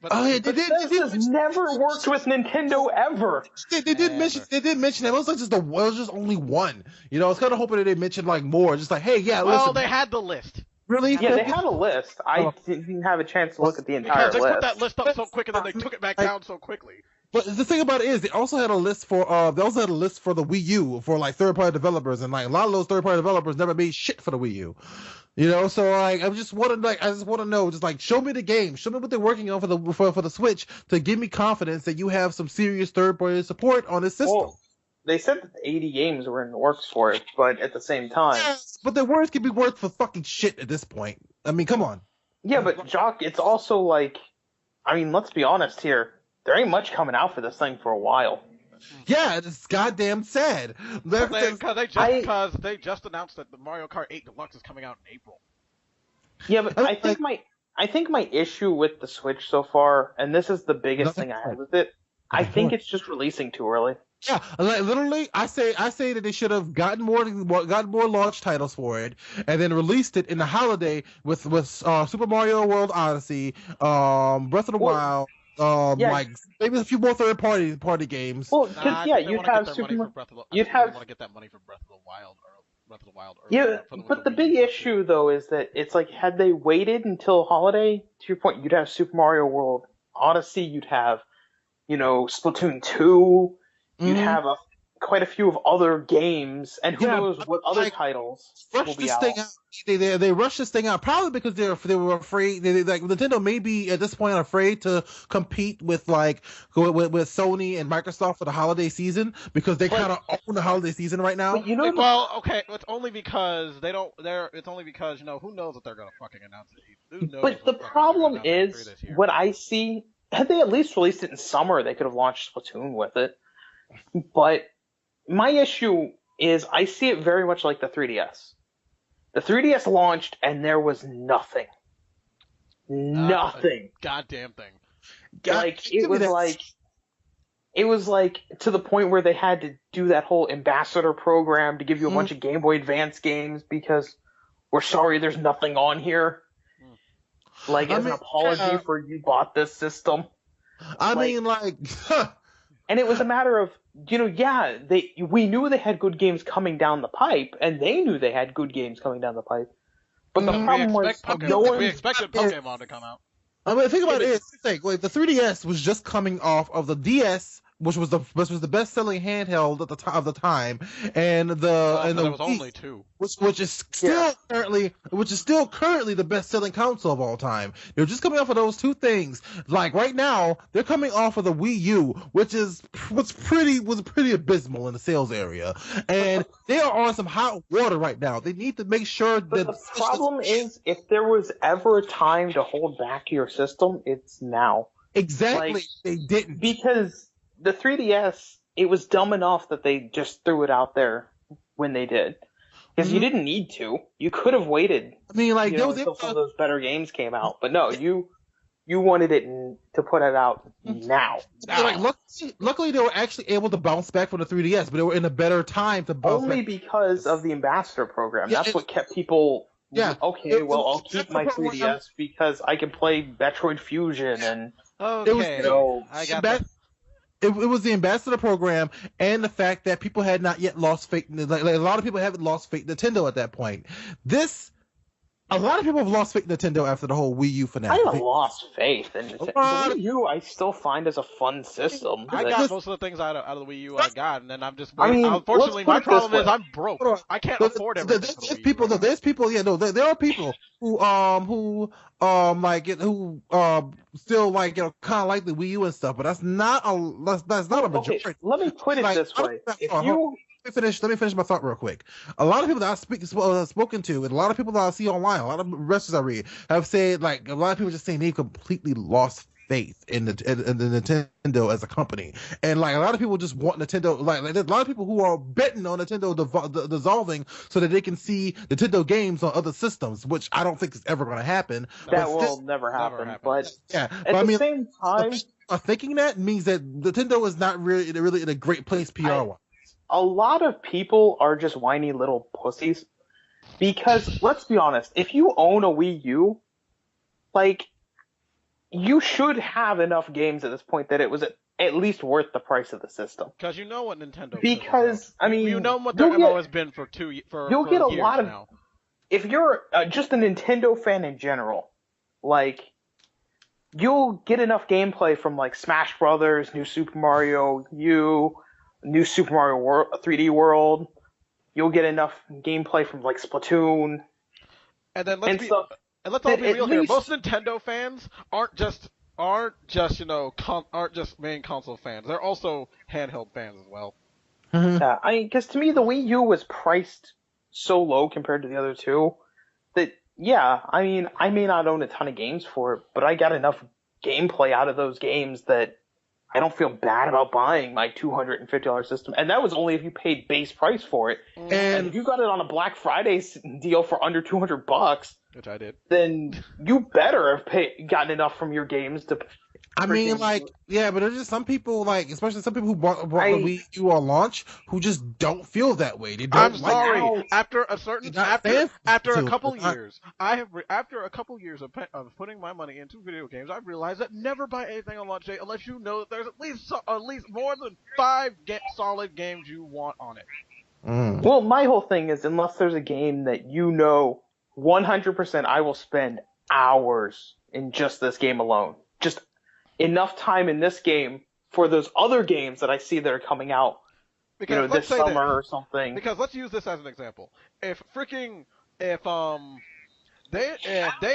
But Oh yeah, Bethesda's never worked with Nintendo ever. They did mention that. It was like it was just only one. You know, I was kind of hoping that they mentioned like more. Just like, hey, yeah, well, listen. they had the list. Really? Yeah, they had a list. I didn't have a chance to look at the entire Because they list. put that list up so quick and then they took it back down so quickly. But the thing about it is, they also had a list for the Wii U for like third party developers, and like a lot of those third party developers never made shit for the Wii U. You know, so like I just want to know, just like show me the game, show me what they're working on for the Switch to give me confidence that you have some serious third party support on this system. Well, they said that 80 games were in the works for it, but at the same time, yes, but their words can be worth for fucking shit at this point. I mean, come on. Yeah, but Jock, it's also like, I mean, let's be honest here. There ain't much coming out for this thing for a while. Yeah, it's goddamn sad. Because they just announced that the Mario Kart 8 Deluxe is coming out in April. Yeah, but I think my issue with the Switch so far, and this is the biggest thing I have with it, I think it's just releasing too early. Yeah, like, literally, I say that they should have gotten more launch titles for it, and then released it in the holiday with Super Mario World Odyssey, Breath of the Wild. Like maybe a few more third party games. Well, because you'd have want to get that money for Breath of the Wild early. Yeah, but the big issue though is that it's like had they waited until holiday, to your point, you'd have Super Mario World Odyssey, you'd have, Splatoon 2, you'd have quite a few of other games, and who knows what other titles will be out. They rushed this thing out probably because they were afraid. Like Nintendo may be at this point afraid to compete with with Sony and Microsoft for the holiday season because they kind of own the holiday season right now. It's only because It's only because who knows what they're gonna fucking announce it. But the problem is, what I see, had they at least released it in summer, they could have launched Splatoon with it. But my issue is I see it very much like the 3DS. The 3DS launched and there was nothing. Nothing. Goddamn thing. It was like to the point where they had to do that whole ambassador program to give you a bunch of Game Boy Advance games because we're sorry there's nothing on here. As an apology for you bought this system. And it was a matter of, we knew they had good games coming down the pipe, and they knew they had good games coming down the pipe. But the problem was, we expected Pokemon to come out. I mean, think about it. The 3DS was just coming off of the DS, which was the best-selling handheld at the time, and the there was Wii, only two, which is still currently the best-selling console of all time. They're just coming off of those two things. Like right now, they're coming off of the Wii U, which was pretty abysmal in the sales area, and they are on some hot water right now. They need to make sure that. The problem is, if there was ever a time to hold back your system, it's now. Exactly, they didn't because. The 3DS, it was dumb enough that they just threw it out there when they did. Because you didn't need to. You could have waited. I mean, until some of those better games came out. But no, you wanted it to put it out now. Luckily, they were actually able to bounce back from the 3DS, but they were in a better time to bounce back. Only because of the ambassador program. That's what kept people... Yeah. Okay, I'll keep my 3DS because I can play Metroid Fusion and... Okay, I got that. It was the ambassador program and the fact that people had not yet lost faith. Like a lot of people haven't lost faith in Nintendo at that point. A lot of people have lost faith in Nintendo after the whole Wii U finale. I haven't lost faith in Nintendo. The Wii U I still find as a fun system. I got most of the things out of the Wii U I got, and then I'm just waiting. Unfortunately, my problem is I'm broke. I can't afford everything. There are people who still kind of like the Wii U and stuff, but that's not a majority. Okay, let me put it this way: Let me finish my thought real quick. A lot of people that I've spoken to, and a lot of people that I see online, a lot of wrestlers I read have said, like, a lot of people just saying they've completely lost faith in the Nintendo as a company, and like a lot of people just want Nintendo. Like there's a lot of people who are betting on Nintendo dissolving so that they can see Nintendo games on other systems, which I don't think is ever going to happen. That will never happen. But yeah, at the same time, thinking that means that Nintendo is not really in a great place PR-wise. A lot of people are just whiny little pussies. Because, let's be honest, if you own a Wii U, like, you should have enough games at this point that it was at least worth the price of the system. Because you know what Nintendo. Because, I mean, you know what their MO has been for you'll get a years lot of now. If you're just a Nintendo fan in general, like, you'll get enough gameplay from like Smash Brothers, New Super Mario U, New Super Mario World, 3D World. You'll get enough gameplay from like Splatoon. And then let's all be real here. Most Nintendo fans aren't just main console fans. They're also handheld fans as well. Yeah, because to me the Wii U was priced so low compared to the other two that I mean I may not own a ton of games for it, but I got enough gameplay out of those games that I don't feel bad about buying my $250 system. And that was only if you paid base price for it. And if you got it on a Black Friday deal for under $200, which I did, then you better have gotten enough from your games to. I mean, like, yeah, but there's just some people, like, especially some people who bought the Wii U on launch, who just don't feel that way. They don't. I'm sorry. After a couple years, after a couple years of putting my money into video games, I've realized that never buy anything on launch day unless you know that there's at least more than 5 solid games you want on it. Well, my whole thing is unless there's a game that 100% I will spend hours in just this game alone. Just enough time in this game for those other games that I see that are coming out, this summer or something. Because let's use this as an example. If they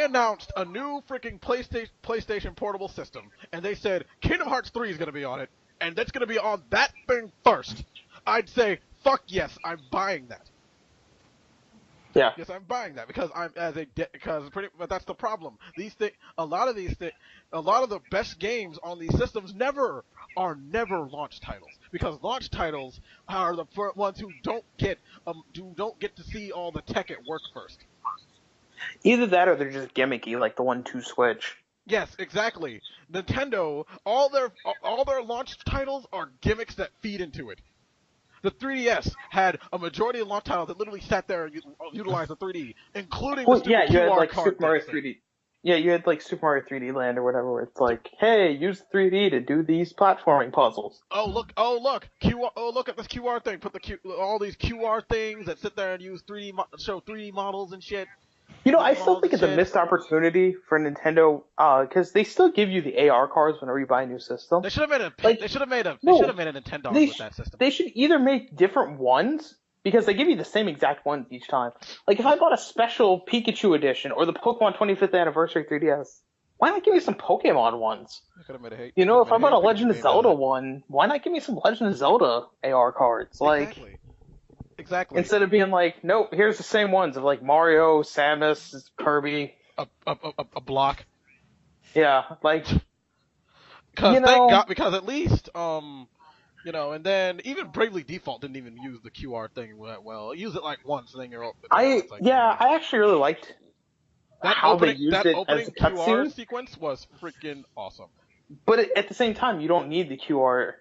announced a new freaking PlayStation portable system, and they said Kingdom Hearts 3 is going to be on it, and that's going to be on that thing first, I'd say, fuck yes, I'm buying that. Yeah. Yes, I'm buying that because but that's the problem. A lot of the best games on these systems are never launch titles, because launch titles are the ones who don't get to see all the tech at work first. Either that or they're just gimmicky, like the 1-2 Switch. Yes, exactly. Nintendo, all their launch titles are gimmicks that feed into it. The 3DS had a majority of launch titles that literally sat there and utilized the 3D, including the stupid you had QR like card Super Mario 3D. Yeah, you had like Super Mario 3D Land or whatever, where it's like, hey, use 3D to do these platforming puzzles. Oh look, QR. Oh look at this QR thing. Put all these QR things that sit there and use show 3D models and shit. I still think it's a missed opportunity for Nintendo, because they still give you the AR cards whenever you buy a new system. They should have made a Nintendo with that system. They should either make different ones, because they give you the same exact ones each time. Like if I bought a special Pikachu edition or the Pokemon 25th Anniversary 3DS, why not give me some Pokemon ones? If I bought a Legend of Zelda one, why not give me some Legend of Zelda AR cards? Exactly. Instead of being like, nope, here's the same ones of like Mario, Samus, Kirby. A block. Yeah, like. Because at least, and then even Bravely Default didn't even use the QR thing well. It used it like once, and then you're. I actually really liked how they used it as a cutscene. QR sequence was freaking awesome. But at the same time, you don't need the QR.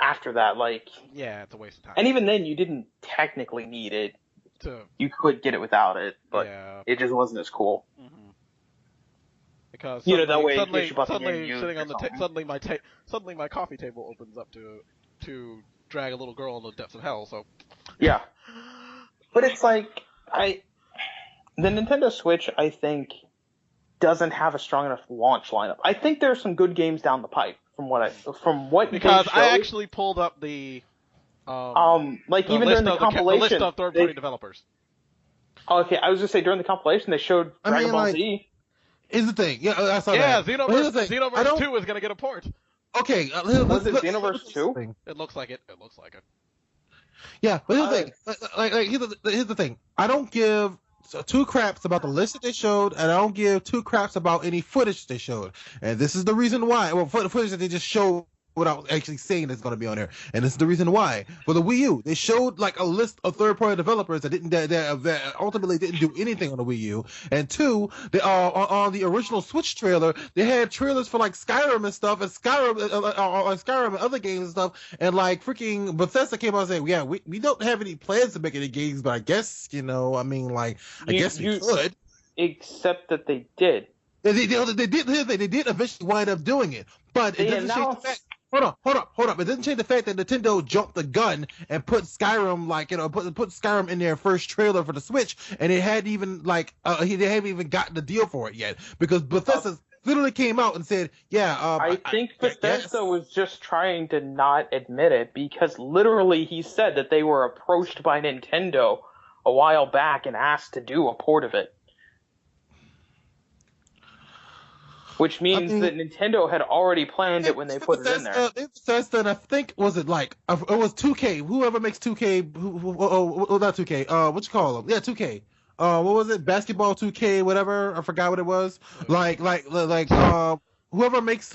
After that, yeah, it's a waste of time. And even then, you didn't technically need it. You could get it without it, but it just wasn't as cool. Mm-hmm. Because that way, suddenly my coffee table opens up to drag a little girl in the depths of hell. So yeah, but it's like the Nintendo Switch, I think, doesn't have a strong enough launch lineup. I think there's some good games down the pipe. Because I actually pulled up the even during the compilation, the list of third-party developers. Okay, I was just say during the compilation they showed Dragon Ball Z. Is the thing? Yeah, I saw that. Yeah, Xenoverse 2 is gonna get a port. Okay, was it Xenoverse 2? It looks like it. Yeah, but here's the thing. Here's the thing. I don't give two craps about the list that they showed, and I don't give two craps about any footage they showed. And this is the reason why. Well, for the footage that they just showed without actually saying it's going to be on there, and this is the reason why. For the Wii U, they showed like a list of third-party developers that ultimately didn't do anything on the Wii U. And two, they on the original Switch trailer, they had trailers for like Skyrim and stuff, and Skyrim and other games and stuff. And like freaking Bethesda came out and said, "Yeah, we don't have any plans to make any games, but I guess I mean, like I guess we could." Except that they did. They did eventually wind up doing it, but it doesn't change the fact. Hold up. It doesn't change the fact that Nintendo jumped the gun and put Skyrim, put Skyrim in their first trailer for the Switch, and it hadn't even they haven't even gotten the deal for it yet, because Bethesda literally came out and said, "Yeah." I think Bethesda was just trying to not admit it, because literally he said that they were approached by Nintendo a while back and asked to do a port of it. Which means that Nintendo had already planned it when they put it in there. Bethesda, and I think, was it like, it was 2K, whoever makes 2K, not 2K, what you call them? Yeah, 2K. What was it? Basketball 2K, whatever, I forgot what it was. Whoever makes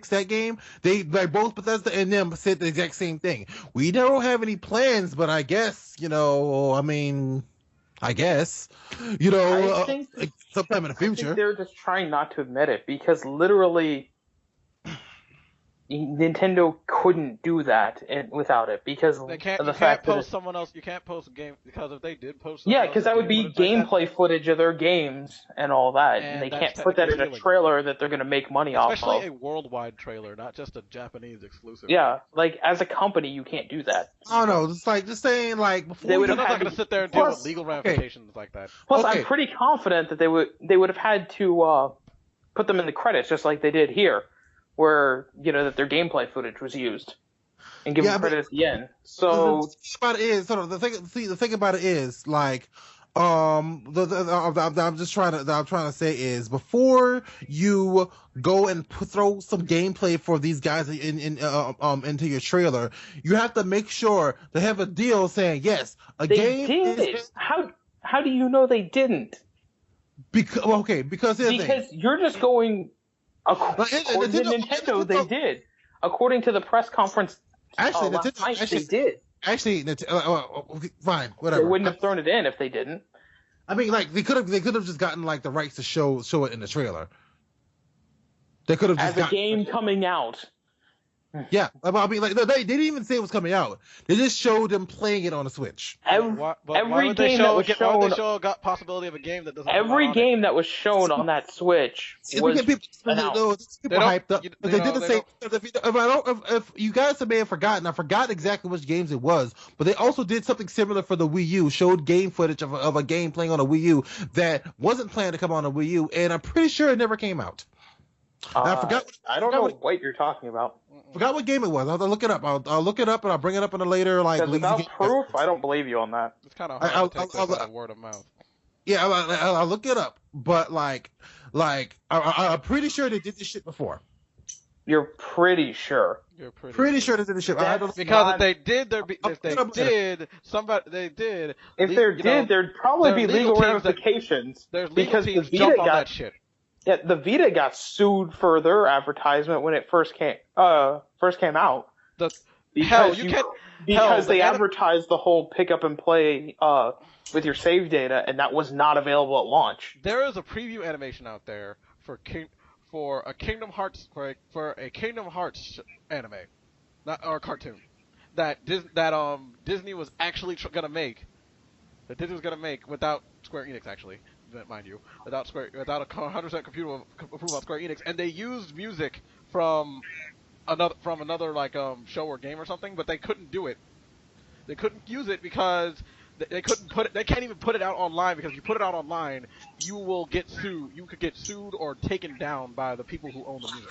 that game, they like both Bethesda and them said the exact same thing. We don't have any plans, but I guess, I guess, I think sometime in the future. I think they're just trying not to admit it, because literally Nintendo couldn't do that without it, because they can't, of the you fact can't post that someone else. You can't post a game, because if they did post, because that would be gameplay footage of their games and all that, and they can't put that in a trailer that they're going to make money off of. Especially a worldwide trailer, not just a Japanese exclusive. Yeah, like as a company, you can't do that. I don't know. It's like just saying, like before they would they're have not going to sit there and deal with legal ramifications like that. Plus, I'm pretty confident that they would have had to put them in the credits, just like they did here, where that their gameplay footage was used, and give them credit at the end. So the thing about it is like I'm trying to say is, before you go and throw some gameplay for these guys into your trailer, you have to make sure they have a deal saying yes, they did. How do you know they didn't? Because you're just going. According to Nintendo, they did. According to the press conference, they did. Actually, fine, whatever. They wouldn't have thrown it in if they didn't. I mean, like they could have just gotten like the rights to show it in the trailer. They could have just as a game coming out. Yeah, I mean, like they didn't even say it was coming out. They just showed them playing it on the Switch. Every game that was shown, why would they show a possibility of a game that doesn't? Every game that was shown on that Switch was people hyped up. They didn't say. If you guys may have forgotten, I forgot exactly which games it was, but they also did something similar for the Wii U. Showed game footage of a game playing on a Wii U that wasn't planned to come on a Wii U, and I'm pretty sure it never came out. I don't know what you're talking about. Forgot what game it was. I'll look it up. I'll look it up and I'll bring it up in a later without proof, I don't believe you on that. It's kind of hard to take this out of word of mouth. Yeah, I'll look it up. But I'm pretty sure they did this shit before. You're pretty sure. You're pretty sure they did this shit. Because if they did, there'd probably be legal ramifications. There's legal teams jump on that shit. Yeah, the Vita got sued for their advertisement when it first came out. Because they advertised the whole pick up and play with your save data, and that was not available at launch. There is a preview animation out there for a Kingdom Hearts anime, or cartoon that Disney was actually gonna make. That Disney was gonna make without Square Enix, actually. Mind you, without a 100% approval of Square Enix, and they used music from another show or game or something, but they couldn't do it. They couldn't use it because they couldn't put it. They can't even put it out online, because if you put it out online, you will get sued. You could get sued or taken down by the people who own the music.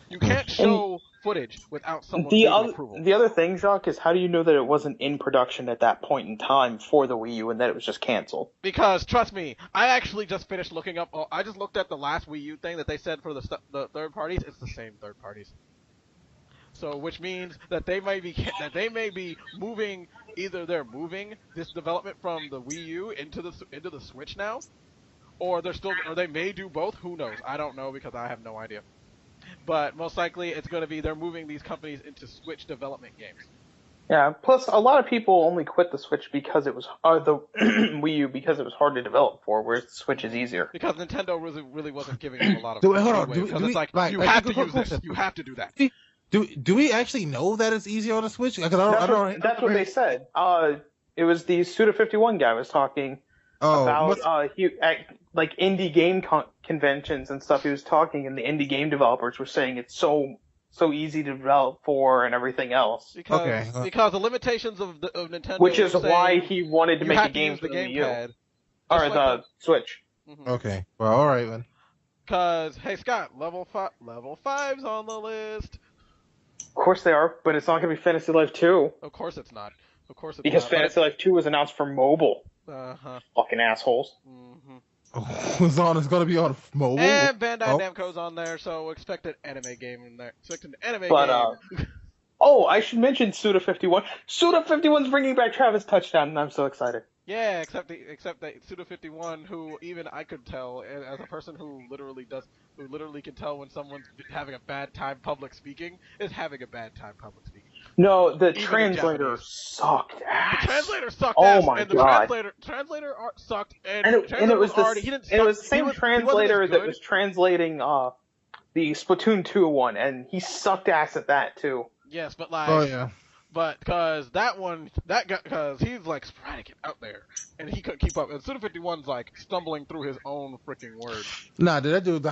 You can't show footage without someone's approval. The other thing, Jacques, is how do you know that it wasn't in production at that point in time for the Wii U and that it was just canceled? Because, trust me, I actually just finished looking up. I just looked at the last Wii U thing that they said for the third parties. It's the same third parties. So, which means that they may be moving. Either they're moving this development from the Wii U into the Switch now, or they may do both. Who knows? I don't know because I have no idea. But most likely, it's going to be they're moving these companies into Switch development games. Yeah. Plus, a lot of people only quit the Switch because it was the Wii U because it was hard to develop for, whereas the Switch is easier. Because Nintendo really wasn't giving them a lot of Hold on. leeway, because it's like you have to use this, you have to do that. Do we actually know that it's easier on the Switch? Because That's what they said. It was the Suda51 guy was talking about like indie game conventions and stuff. He was talking, and the indie game developers were saying it's so easy to develop for and everything else. Because the limitations of Nintendo, which is why he wanted to make a game for the Wii U or the Switch. Mm-hmm. Okay, well, all right then. Because hey, Scott, level 5's on the list. Of course they are, but it's not going to be Fantasy Life 2. Of course it's not. Because Fantasy Life 2 was announced for mobile. Fucking assholes. Mm-hmm. It's going to be on mobile. And Bandai Namco's on there, so expect an anime game in there. Expect an anime game. I should mention Suda51. Suda51's bringing back Travis Touchdown, and I'm so excited. Yeah, except that Suda51, who even I could tell, as a person who literally can tell when someone's having a bad time public speaking, is having a bad time public speaking. No, the translator sucked ass. The translator sucked ass. Oh my and the god. Translator sucked. And it was the same translator that was translating the Splatoon 2 one, and he sucked ass at that too. Yes, but like. Oh yeah. But because because he's like sporadic and out there, and he couldn't keep up. And Suda51's like stumbling through his own freaking words. Nah, did that dude? The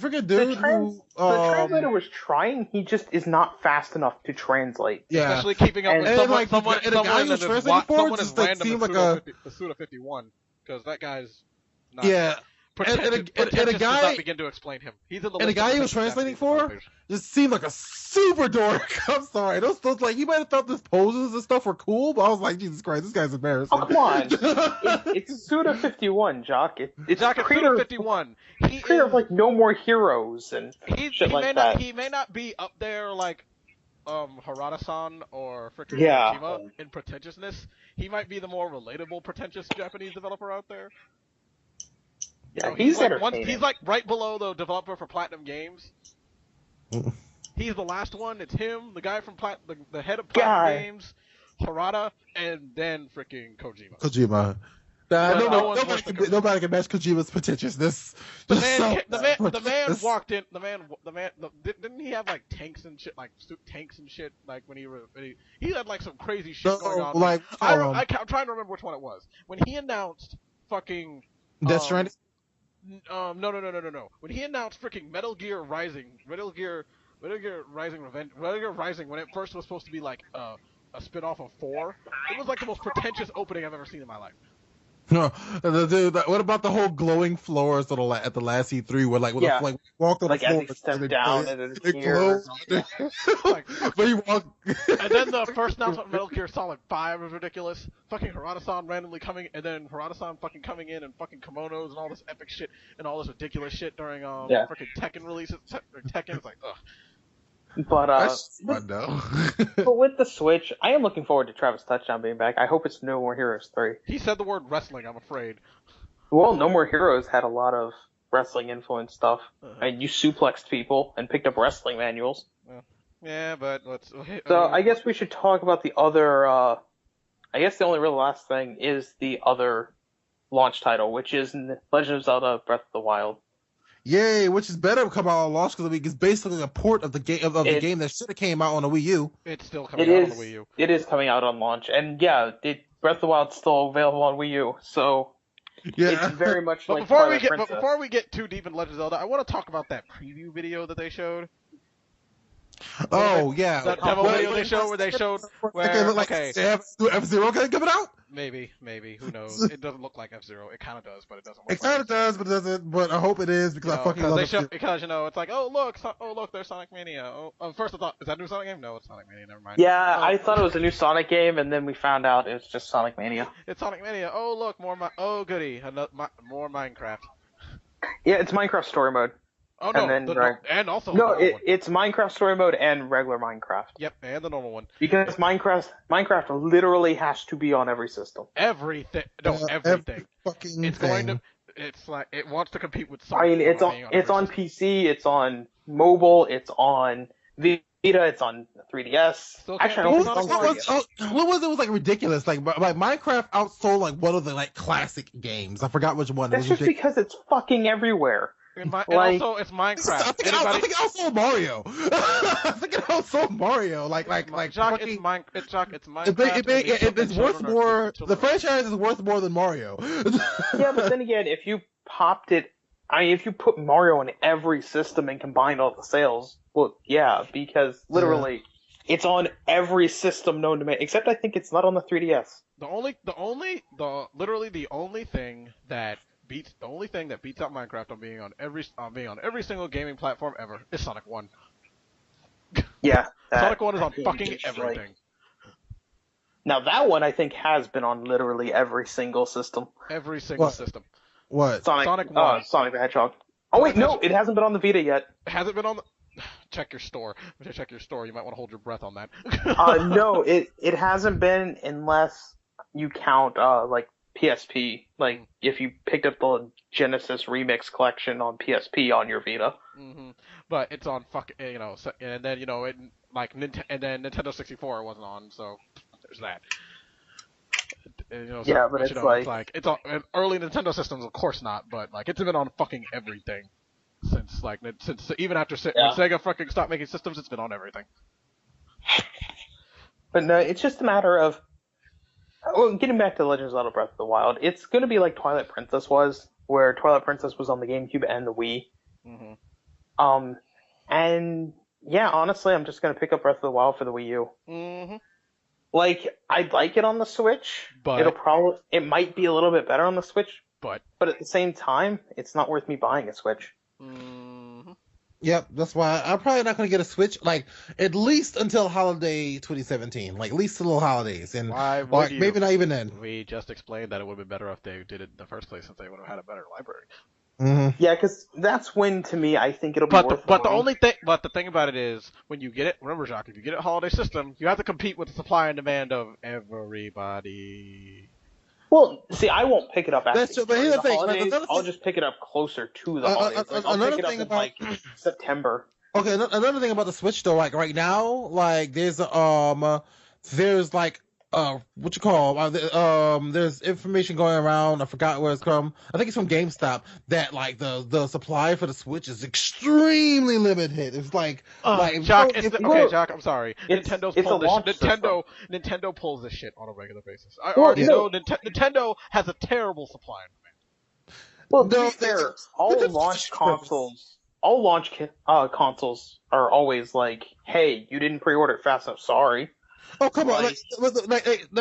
freaking dude who the translator was trying. He just is not fast enough to translate. Yeah, especially keeping up with someone is random the Suda51, because that guy's not. Yeah. Pretentious does not begin to explain him. He's in the and the guy he was translating for just seemed like a super dork. I'm sorry. Those like he might have thought his poses and stuff were cool, but I was like, Jesus Christ, this guy's embarrassing. Oh, come on. It's Suda51, Jock. It's Suda51. He's creator of like No More Heroes and shit like that. He may not be up there like Harada-san or freaking Kojima in pretentiousness. He might be the more relatable, pretentious Japanese developer out there. Yeah, he's like right below the developer for Platinum Games. He's the last one. It's him, the guy from the head of Platinum Games, Harada, and then freaking Kojima. Nobody can match Kojima's pretentiousness. The man walked in. Didn't he have like tanks and shit, like tanks and shit, like when he had like some crazy shit going on. Like I'm trying to remember which one it was when he announced fucking Death Stranding. No. When he announced freaking Metal Gear Rising Revenge, Metal Gear Rising, when it first was supposed to be like a spin-off of 4, it was like the most pretentious opening I've ever seen in my life. No, what about the whole glowing floors at the last E3 where like walked on the floor, as he stepped down and it glowed. But he walked. And then the first announcement of Metal Gear Solid 5 was ridiculous. Fucking Harada-san randomly coming, and then Harada-san fucking coming in and fucking kimonos and all this epic shit and all this ridiculous shit during freaking Tekken releases. Tekken is like ugh. But that's fun though. But with the Switch, I am looking forward to Travis Touchdown being back. I hope it's No More Heroes 3. He said the word wrestling, I'm afraid. Well, No More Heroes had a lot of wrestling influence stuff. And you suplexed people and picked up wrestling manuals. Yeah, but let's... So I guess we should talk about the other... I guess the only real last thing is the other launch title, which is Legend of Zelda Breath of the Wild. Yay, which is better to come out on launch because it's basically a port of the game the game that should have came out on the Wii U. It's still coming out on the Wii U. It is coming out on launch, and Breath of the Wild's still available on Wii U, so it's very much like Twilight Princess. But before we get too deep in Legend of Zelda, I want to talk about that preview video that they showed. Oh yeah, that demo video they showed where F-Zero can give it out. Maybe, who knows? It doesn't look like F-Zero. It kind of does, but it doesn't. It kind of does, but it doesn't. But I hope it is because I fucking love it. Because it's like, oh look, there's Sonic Mania. First I thought, is that a new Sonic game? No, it's Sonic Mania. Never mind. Yeah, I thought it was a new Sonic game, and then we found out it was just Sonic Mania. It's Sonic Mania. Oh look, more goody, more Minecraft. Yeah, it's Minecraft Story Mode. Oh no, and then and also no, the normal one. it's Minecraft Story Mode and regular Minecraft. Yep, and the normal one. Because Minecraft literally has to be on every system. Everything. No, everything. Fucking It's thing. going to. It's like it wants to compete with Sonic. I mean, it's on PC, it's on mobile, it's on Vita, it's on 3DS. Still Actually, I can't don't beat think Sonic it's on 3DS. What was it? It was like ridiculous. Like Minecraft outsold like one of the like classic games. I forgot which one. That's just because it's fucking everywhere. And also, it's Minecraft. I think it outsold Mario. I think it outsold Mario. Like Jock, fucking, it's Minecraft. it's worth more. The franchise is worth more than Mario. Yeah, but then again, if you if you put Mario in every system and combined all the sales, well, yeah, because literally it's on every system known to man, except I think it's not on the 3DS. Literally the only thing that beats out Minecraft on being on every single gaming platform ever is Sonic 1. Yeah, Sonic 1 is on fucking everything. Now that one I think has been on literally every single system. Every single system. What? Sonic 1. Sonic the Hedgehog. Oh wait, no, it hasn't been on the Vita yet. Has it been on the... Check your store. Check your store. You might want to hold your breath on that. No, it hasn't been unless you count like PSP. Like if you picked up the Genesis Remix collection on PSP on your Vita. Mm-hmm. But it's on and then and then Nintendo 64 wasn't on, so there's that. But it's on early Nintendo systems, of course not, but like it's been on fucking everything since even after when Sega fucking stopped making systems, it's been on everything. But no, it's just a matter of getting back to Legend of Zelda Breath of the Wild. It's going to be like Twilight Princess was, where Twilight Princess was on the GameCube and the Wii. Mm-hmm. And yeah, honestly, I'm just going to pick up Breath of the Wild for the Wii U. Mm-hmm. Like, I'd like it on the Switch. But it might be a little bit better on the Switch. But at the same time, it's not worth me buying a Switch. Mm-hmm. Yep, that's why I'm probably not going to get a Switch, like, at least until holiday 2017. Like, at least till holidays. And why would you? Maybe not even then. We just explained that it would have been better if they did it in the first place, since they would have had a better library. Mm-hmm. Yeah, because that's when, to me, I think it'll be worth it. But the thing about it is, when you get it, remember, Jacques, if you get it holiday system, you have to compete with the supply and demand of everybody. Well, see, I won't pick it up after the thing. holidays. I'll just pick it up closer to the holidays. I'll pick it up in like September. Okay, another thing about the Switch though, like right now, like there's like what you call there's information going around. I forgot where it's from. I think it's from GameStop that like the supply for the Switch is extremely limited. It's like Jock, Jock, I'm sorry. Nintendo pulls this shit on a regular basis. I already know Nintendo has a terrible supply and demand. Well, to be fair, all launch consoles are always like, "Hey, you didn't pre-order fast enough. Sorry." Oh, come on! I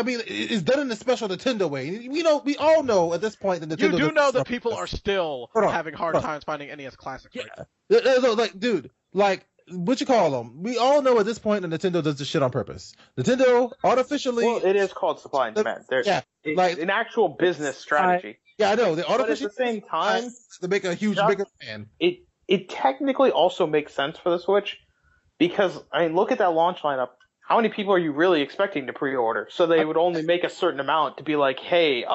mean, it's done in a special Nintendo way. We all know at this point that Nintendo. You do know that people are still having hard times finding NES classics. Right? Like, dude, like, what you call them? We all know at this point that Nintendo does this shit on purpose. Nintendo artificially. Well, it is called supply and demand. It's like an actual business strategy. I know. They artificially. But at the same time, to make a bigger fan. It technically also makes sense for the Switch because I mean, look at that launch lineup. How many people are you really expecting to pre-order? So they would only make a certain amount to be like, hey,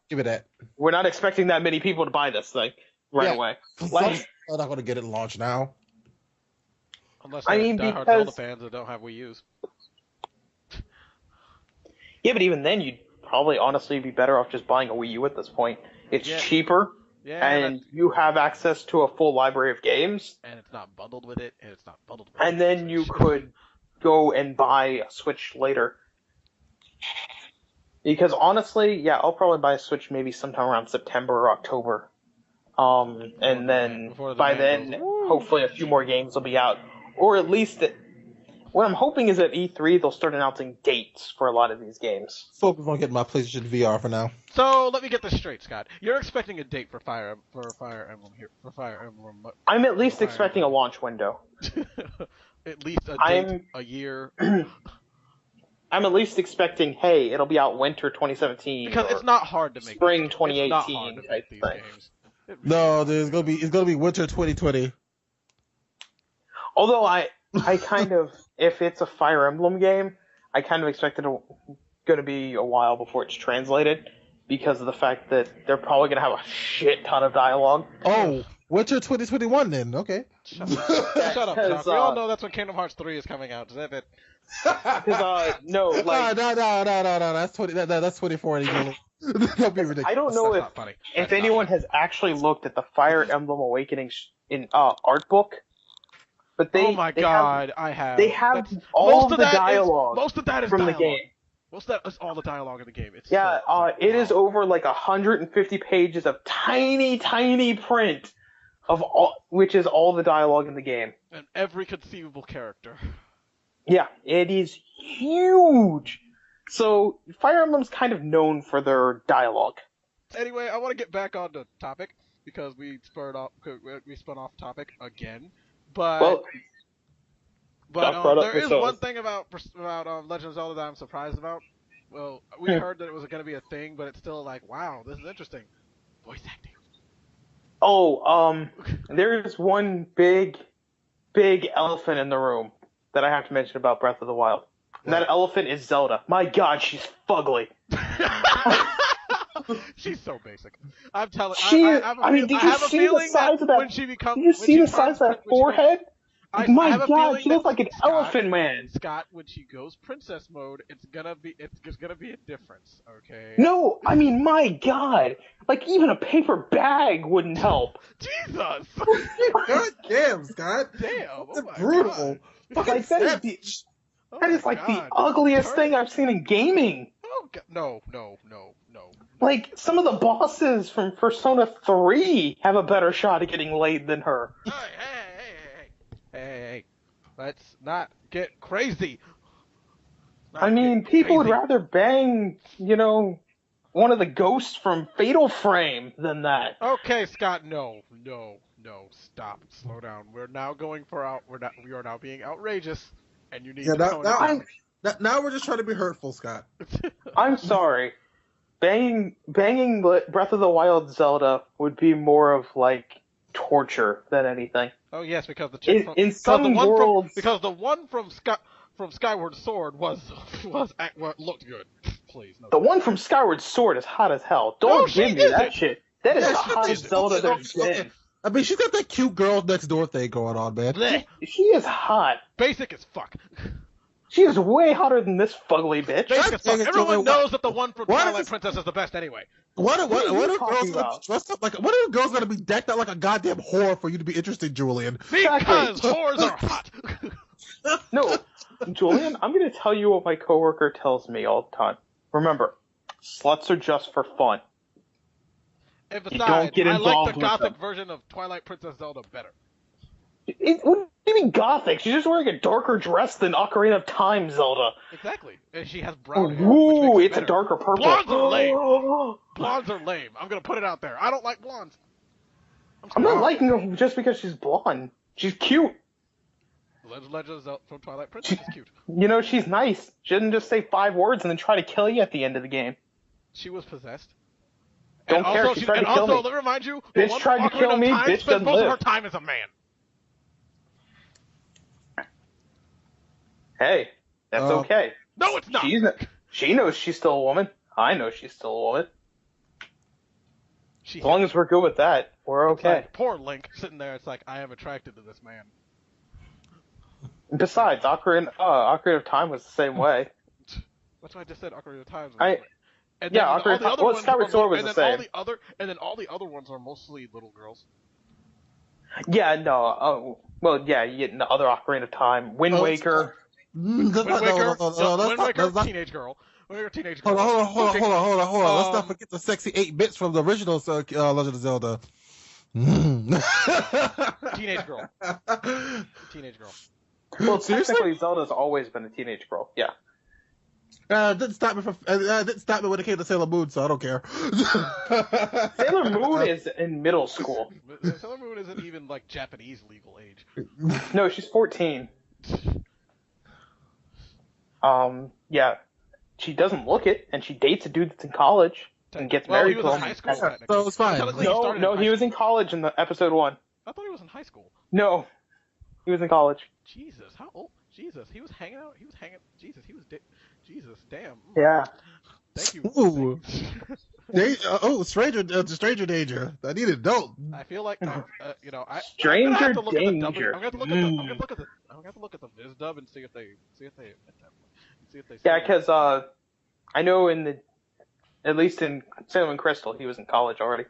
give it that. We're not expecting that many people to buy this thing right away. Like, I'm not going to get it launched now. Unless diehard Zelda fans that don't have Wii U's. Yeah, but even then, you'd probably honestly be better off just buying a Wii U at this point. It's cheaper, and you have access to a full library of games. And it's not bundled with it, and then you could go and buy a Switch later. Because honestly, I'll probably buy a Switch maybe sometime around September or October. And then by then, hopefully a few more games will be out. Or at least, what I'm hoping is at E3 they'll start announcing dates for a lot of these games. Focus on getting my PlayStation VR for now. So let me get this straight, Scott. You're expecting a date for Fire Emblem here. For Fire Emblem. I'm at least expecting a launch window. At least a date, a year. I'm at least expecting, hey, it'll be out winter 2017. Because it's not hard to make spring 2018. It's not hard to make these games. No, it's gonna be winter 2020. Although I kind of, if it's a Fire Emblem game, I kind of expect it going to be a while before it's translated because of the fact that they're probably going to have a shit ton of dialogue. Oh, Winter 2021 then? Okay. Shut up, Chuck. We all know that's when Kingdom Hearts 3 is coming out. Zip it. No, like no. That's 2040. Don't be ridiculous. I don't know if anyone has actually looked at the Fire Emblem Awakening in art book, but they. Oh my god, I have. They have all of the dialogue. Most of that is from dialogue. the game. Most of that is all the dialogue in the game. It's it is over like 150 pages of tiny print of which is all the dialogue in the game. And every conceivable character. Yeah, it is huge. So Fire Emblem's kind of known for their dialogue. Anyway, I want to get back on the topic because we spun off topic again. But there is one thing about Legend of Zelda that I'm surprised about. Well, we heard that it was going to be a thing, but it's still like, wow, this is interesting. Voice acting. Oh, there's one big elephant in the room that I have to mention about Breath of the Wild. And that elephant is Zelda. My god, she's fugly. She's so basic. I'm telling you. Did you see the size of that? When she becomes, did you see the size of that forehead? My god, she looks like an elephant man. Scott, when she goes princess mode, it's gonna be a difference, okay? No, I mean, my god. Like, even a paper bag wouldn't help. Jesus! God damn, Scott. Damn. That's brutal. Like, that is like the ugliest thing I've seen in gaming. Oh, God. No. Like, some of the bosses from Persona 3 have a better shot at getting laid than her. Hey, let's not get crazy. People would rather bang, one of the ghosts from Fatal Frame than that. Okay, Scott, no, stop, slow down. We're now we are now being outrageous, and you need to tone it down. Now we're just trying to be hurtful, Scott. I'm sorry. Banging Breath of the Wild Zelda would be more of like torture than anything. Oh yes, because the chick because the one from Skyward Sword looked good. Please, no. The one from Skyward Sword is hot as hell. Don't give me that shit. That is the hottest Zelda there's been. I mean, she's got that cute girl next door thing going on, man. She is hot. Basic as fuck. She is way hotter than this fugly bitch. Basic as fuck. Everyone knows that the one from Twilight Princess is the best anyway. What are girls gonna be decked out like a goddamn whore for you to be interested, Julian? Because whores are hot. No, Julian, I'm gonna tell you what my coworker tells me all the time. Remember, sluts are just for fun. And besides, I like the gothic version of Twilight Princess Zelda better. What do you mean gothic? She's just wearing a darker dress than Ocarina of Time Zelda. Exactly. And she has brown hair. Ooh, it's a darker purple. Blondes are lame. Blondes are lame. I'm going to put it out there. I don't like blondes. I'm not liking her just because she's blonde. She's cute. Legend of Zelda from Twilight Princess is cute. She's nice. She didn't just say 5 words and then try to kill you at the end of the game. She was possessed. Don't care. She tried to kill me. Let me remind you, bitch tried to kill me. Bitch doesn't live. Most of her time as a man. Hey, that's okay. No, it's not. She knows she's still a woman. I know she's still a woman. As long as we're good with that, we're okay. Like, poor Link sitting there. It's like, I am attracted to this man. Besides, Ocarina of Time was the same way. That's what I just said. Ocarina of Time. Ocarina of Time. Well, Skyward Sword was the same. And then all the other ones are mostly little girls. Yeah, no. The other Ocarina of Time, Wind Waker. Wind Waker, teenage girl. Hold on. Let's not forget the sexy 8 bits from the original Legend of Zelda. Teenage girl. Well, technically, Zelda's always been a teenage girl. Yeah. Didn't stop me when it came to Sailor Moon, so I don't care. Sailor Moon is in middle school. Sailor Moon isn't even like Japanese legal age. No, she's 14. Yeah, she doesn't look it, and she dates a dude that's in college and gets married to him. High school, so it's fine. No, he was in college in the episode 1. I thought he was in high school. No. He was in college. Jesus, how old? Jesus, he was hanging out. Jesus, Jesus, damn. Yeah. Thank you. Ooh. Stranger danger. I need adult. I feel like I'm gonna have Stranger to look at the dub. danger. I'm gonna have to look at the Viz dub and see if they admit that. See if they. Yeah, because I know at least in Salem and Crystal, he was in college already.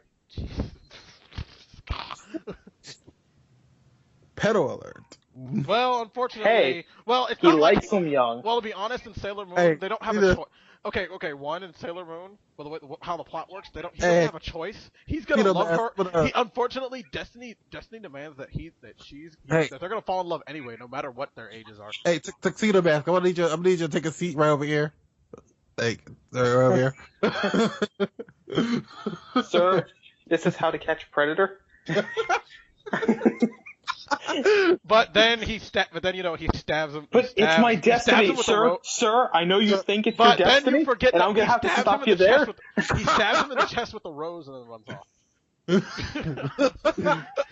Pedo alert. Well, unfortunately, Hey, it's he not like likes him young. Well, to be honest, in Sailor Moon, Hey, they don't have a choice. Okay. One in Sailor Moon, well, the way how the plot works, he doesn't have a choice. He's gonna love her. Unfortunately, Destiny demands that that they're gonna fall in love anyway, no matter what their ages are. Hey, Tuxedo Mask, I'm gonna need you to take a seat right over here. Like, right over here. Sir, this is how to catch a predator. But then he stabs him. But it's my destiny, sir. Sir, I know you think it's your destiny, then you forget and that I'm gonna have to stop you there. He stabs him in the chest with the rose and then runs off.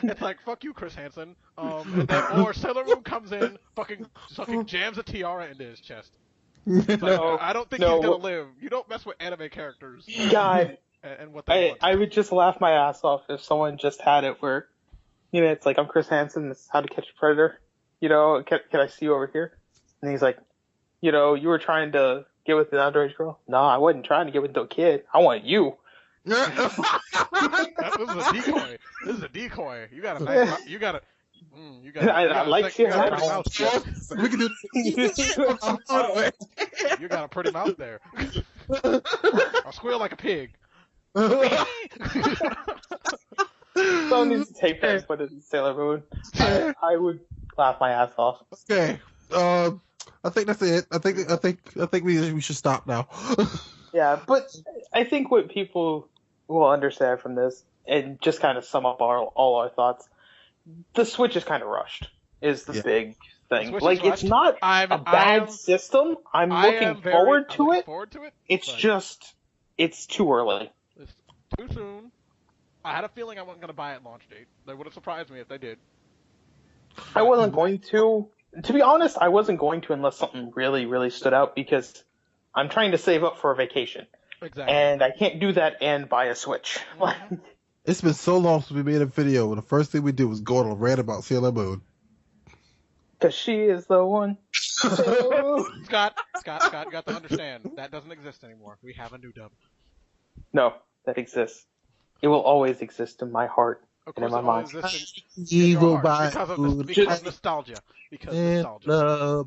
It's like, fuck you, Chris Hansen. Or Sailor Moon comes in, fucking jams a tiara into his chest. It's like, I don't think he's gonna live. You don't mess with anime characters. God, and what they want. I would just laugh my ass off if someone just had it where, it's like, I'm Chris Hansen, this is how to catch a predator. Can I see you over here? And he's like, you were trying to get with an underage girl? No, I wasn't trying to get with a kid. I want you. This is a decoy. This is a decoy. You got a you got a I like seeing that. We can do this. You got a pretty mouth there. I'll squeal like a pig. Someone needs to take that and put it in Sailor Moon. I would laugh my ass off. Okay. I think that's it. I think we should stop now. Yeah, but I think what people will understand from this, and just kind of sum up all our thoughts, the Switch is kind of rushed. Is the big thing. Like, it's not a bad system. I'm looking forward to it. It's just, it's too early. It's too soon. I had a feeling I wasn't going to buy it launch date. That would have surprised me if they did. I wasn't going to. To be honest, I wasn't going to unless something really, really stood out, because I'm trying to save up for a vacation. Exactly. And I can't do that and buy a Switch. It's been so long since we made a video, and the first thing we did was go on a rant about Sailor Moon. Because she is the one. Scott, you got to understand. That doesn't exist anymore. We have a new dub. No, that exists. It will always exist in my heart and in my mind. Evil by because nostalgia. Because nostalgia.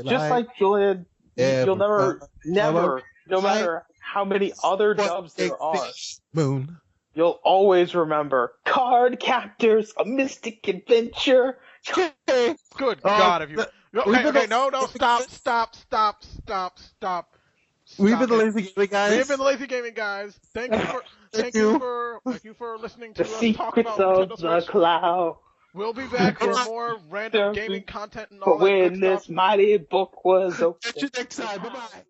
Just like you'll never, no matter how many other dubs there are, Moon. You'll always remember Card Captors, A Mystic Adventure. Good God, if you... Okay, no, stop. We've been the Lazy Gaming Guys. We've been the Lazy Gaming Guys. Thank you for listening to us talk about Secrets of the Cloud. We'll be back for more random gaming content and all that when good this stuff. mighty book was open. Catch you next time. Bye-bye.